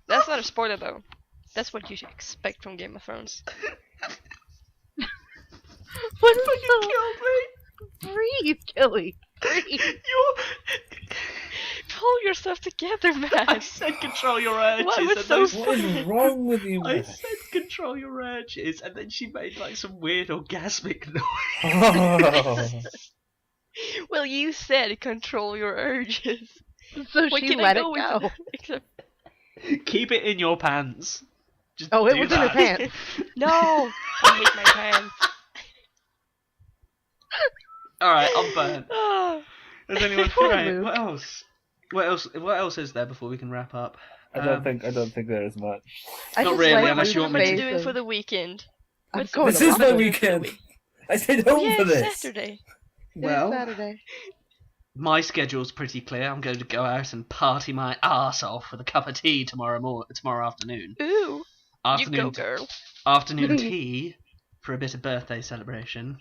Speaker 2: That's not a spoiler, though. That's what you should expect from Game of Thrones.
Speaker 3: What is so... Breathe, Kelly. Breathe.
Speaker 2: Pull yourself together, man.
Speaker 4: I said control your urges.
Speaker 2: What was
Speaker 4: and
Speaker 2: so
Speaker 4: those-
Speaker 1: What is wrong with you,
Speaker 4: I
Speaker 1: man?
Speaker 4: said control your urges, and then she made like some weird orgasmic noise.
Speaker 1: Oh.
Speaker 2: Well, you said control your urges.
Speaker 3: So
Speaker 2: What
Speaker 3: she
Speaker 2: can
Speaker 3: let
Speaker 2: I
Speaker 3: it
Speaker 2: go
Speaker 3: go.
Speaker 2: with? Except
Speaker 4: Keep it in your pants. Just
Speaker 3: Oh, it
Speaker 4: do
Speaker 3: was in her
Speaker 4: that.
Speaker 3: pants.
Speaker 2: no, I hate my pants.
Speaker 4: All right, I'm burnt.
Speaker 2: Ah.
Speaker 4: Has anyone?
Speaker 3: Poor
Speaker 4: Right,
Speaker 3: Luke.
Speaker 4: what else? What else is there before we can wrap up?
Speaker 1: I don't think there is much.
Speaker 3: I
Speaker 4: Not
Speaker 3: just
Speaker 4: really,
Speaker 3: like
Speaker 4: unless
Speaker 3: Luke's
Speaker 4: you want me
Speaker 2: What
Speaker 4: to-
Speaker 2: are you
Speaker 3: face
Speaker 2: doing
Speaker 3: of-
Speaker 2: for the weekend?
Speaker 3: I'm
Speaker 2: What's-
Speaker 3: going
Speaker 1: This
Speaker 3: to
Speaker 1: is
Speaker 3: rock
Speaker 1: my
Speaker 3: it.
Speaker 1: weekend. I stayed
Speaker 2: Oh
Speaker 1: home
Speaker 2: yeah,
Speaker 1: for
Speaker 2: it's
Speaker 1: this.
Speaker 2: Saturday.
Speaker 3: It is
Speaker 4: Well,
Speaker 3: Saturday.
Speaker 4: my schedule's pretty clear. I'm going to go out and party my ass off with a cup of tea tomorrow afternoon.
Speaker 2: Ooh, you
Speaker 4: Afternoon,
Speaker 2: go, girl.
Speaker 4: afternoon tea for a bit of birthday celebration.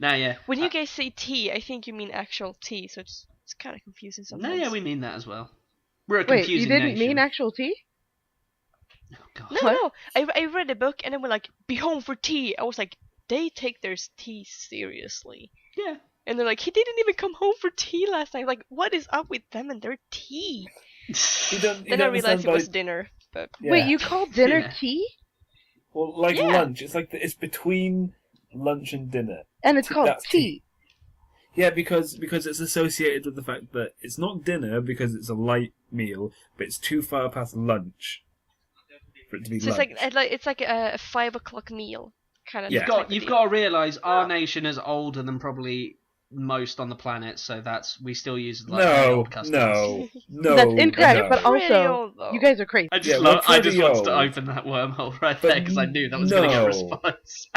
Speaker 4: Now, yeah.
Speaker 2: When you guys say tea, I think you mean actual tea, so it's kind of confusing
Speaker 4: No,
Speaker 2: sometimes.
Speaker 4: yeah, we mean that as well. We're a
Speaker 3: Wait,
Speaker 4: confusing
Speaker 3: you didn't
Speaker 4: nation.
Speaker 3: mean actual tea?
Speaker 4: Oh, God.
Speaker 2: No,
Speaker 3: What?
Speaker 2: no. I read a book and then we're like, be home for tea. I was like, they take their tea seriously.
Speaker 4: Yeah.
Speaker 2: And they're like, he didn't even come home for tea last night. Like, what is up with them and their tea?
Speaker 1: You don't
Speaker 2: Then I
Speaker 1: understand
Speaker 2: realized it
Speaker 1: by-
Speaker 2: was dinner. But
Speaker 1: Yeah.
Speaker 3: Wait, you call dinner
Speaker 4: Yeah.
Speaker 3: tea?
Speaker 1: Well, like
Speaker 2: Yeah.
Speaker 1: lunch. It's like it's between lunch and dinner.
Speaker 3: And it's
Speaker 1: Tea-
Speaker 3: called
Speaker 1: that's
Speaker 3: tea.
Speaker 1: Yeah, because it's associated with the fact that it's not dinner because it's a light meal, but it's too far past lunch for it to be
Speaker 2: so
Speaker 1: lunch.
Speaker 2: it's like a 5 o'clock meal kind of.
Speaker 1: Yeah.
Speaker 4: You've got to realise our nation is older than probably most on the planet, so we still use like very
Speaker 1: no,
Speaker 4: old customs.
Speaker 1: no,
Speaker 3: That's incorrect,
Speaker 1: no.
Speaker 3: but
Speaker 2: Pretty
Speaker 3: also,
Speaker 2: old, though.
Speaker 3: you guys are crazy.
Speaker 4: I just,
Speaker 1: Yeah, we're
Speaker 4: I just
Speaker 1: pretty
Speaker 4: wanted to
Speaker 1: old.
Speaker 4: open that wormhole right
Speaker 1: But
Speaker 4: there because I knew that was going to get a
Speaker 1: no.
Speaker 4: response.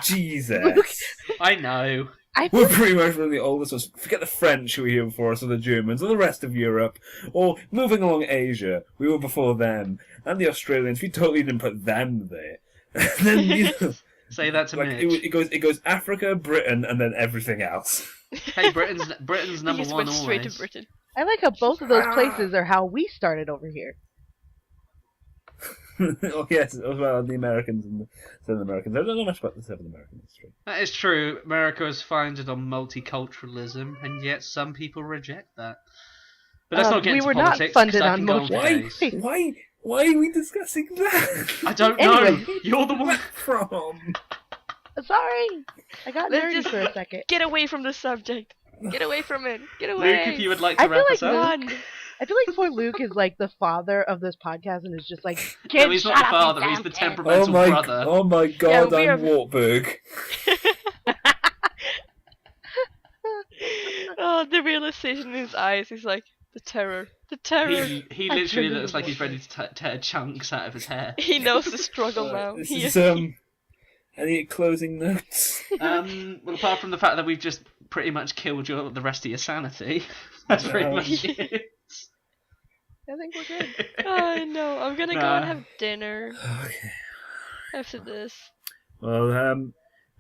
Speaker 1: Jesus.
Speaker 4: I know.
Speaker 1: We're pretty much one of the oldest ones. Forget the French who were here before us, or the Germans, or the rest of Europe, or moving along Asia. We were before them. And the Australians, we totally didn't put them there. And then,
Speaker 4: Say that to
Speaker 1: like,
Speaker 4: Mitch.
Speaker 1: it goes Africa, Britain, and then everything else.
Speaker 4: Hey, Britain's number
Speaker 2: He just
Speaker 4: one
Speaker 2: went straight to
Speaker 4: always.
Speaker 2: Britain.
Speaker 3: I like how both of those places are how we started over here.
Speaker 1: Oh yes, as well, the Americans and the Southern Americans. I don't know much about the Southern American history.
Speaker 4: That is true. America is founded on multiculturalism, and yet some people reject that. But let's not get
Speaker 3: we
Speaker 4: into
Speaker 3: were not
Speaker 4: politics.
Speaker 3: funded
Speaker 4: 'Cause I
Speaker 3: on
Speaker 4: can go on for
Speaker 1: Why?
Speaker 4: days.
Speaker 1: Why are we discussing that?
Speaker 4: I don't know.
Speaker 3: Anyway.
Speaker 4: You're the one.
Speaker 1: From?
Speaker 3: Sorry, I got
Speaker 2: Let's
Speaker 3: nerdy
Speaker 2: just-
Speaker 3: for a second.
Speaker 2: Get away from the subject. Get away from it. Get away.
Speaker 4: Luke, if you would like to
Speaker 3: I feel
Speaker 4: wrap
Speaker 3: like
Speaker 4: us up.
Speaker 2: Run.
Speaker 3: I feel like poor Luke is like the father of this podcast and is just like,
Speaker 4: No,
Speaker 3: kids,
Speaker 4: he's not
Speaker 3: shut
Speaker 4: the
Speaker 3: up
Speaker 4: father.
Speaker 3: and
Speaker 4: He's the
Speaker 3: damn
Speaker 4: temperamental brother.
Speaker 1: Oh my God!
Speaker 2: we
Speaker 1: I'm
Speaker 2: are-
Speaker 1: Wartburg.
Speaker 2: Oh, the realization in his eyes. He's like, the terror. The terror.
Speaker 4: He literally looks like he's ready to tear chunks out of his hair.
Speaker 2: He knows the struggle now.
Speaker 1: This
Speaker 2: He-
Speaker 1: is any closing notes?
Speaker 4: Well, apart from the fact that we've just pretty much killed the rest of your sanity, that's pretty
Speaker 1: No.
Speaker 4: much it.
Speaker 3: I think we're good.
Speaker 2: Oh no, I'm gonna go
Speaker 4: Nah.
Speaker 2: and have dinner
Speaker 1: Okay.
Speaker 2: after this.
Speaker 1: Well,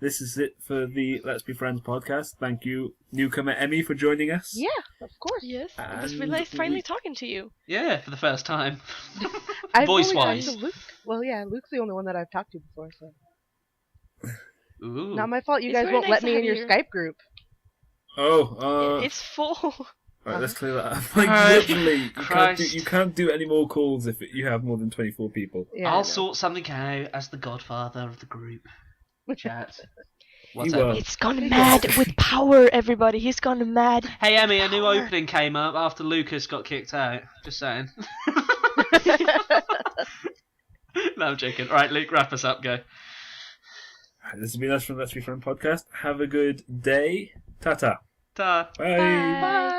Speaker 1: this is it for the Let's Be Friends podcast. Thank you, newcomer Emmy, for joining us.
Speaker 3: Yeah, of course.
Speaker 2: Yes, it was
Speaker 1: And
Speaker 2: really nice finally
Speaker 1: we-
Speaker 2: talking to you.
Speaker 4: Yeah, for the first time.
Speaker 3: I've only
Speaker 4: Voice-wise.
Speaker 3: talked to Luke. Well, yeah, Luke's the only one that I've talked to before, so
Speaker 4: Ooh.
Speaker 3: not my fault. You
Speaker 2: It's
Speaker 3: guys
Speaker 2: very
Speaker 3: won't
Speaker 2: nice
Speaker 3: let
Speaker 2: to
Speaker 3: me
Speaker 2: have
Speaker 3: in your
Speaker 2: you.
Speaker 3: Skype group.
Speaker 1: Oh,
Speaker 2: It's full.
Speaker 1: right, let's clear that up. Like,
Speaker 4: Christ.
Speaker 1: literally,
Speaker 4: Christ.
Speaker 1: you can't do any more calls if you have more than 24 people.
Speaker 3: Yeah, I
Speaker 4: I'll
Speaker 3: know.
Speaker 4: sort something out as the godfather of the group. Chat.
Speaker 1: You
Speaker 4: Whatever.
Speaker 1: won't.
Speaker 2: It's gone mad with power, everybody. He's gone mad.
Speaker 4: Hey Emmy, a new
Speaker 2: Power.
Speaker 4: opening came up after Lucas got kicked out. Just saying. No, I'm joking. Alright, Luke, wrap us up, go.
Speaker 1: Right, this has been us from Let's Be Friends podcast. Have a good day. Ta-ta.
Speaker 4: Ta.
Speaker 1: Bye.
Speaker 2: Bye.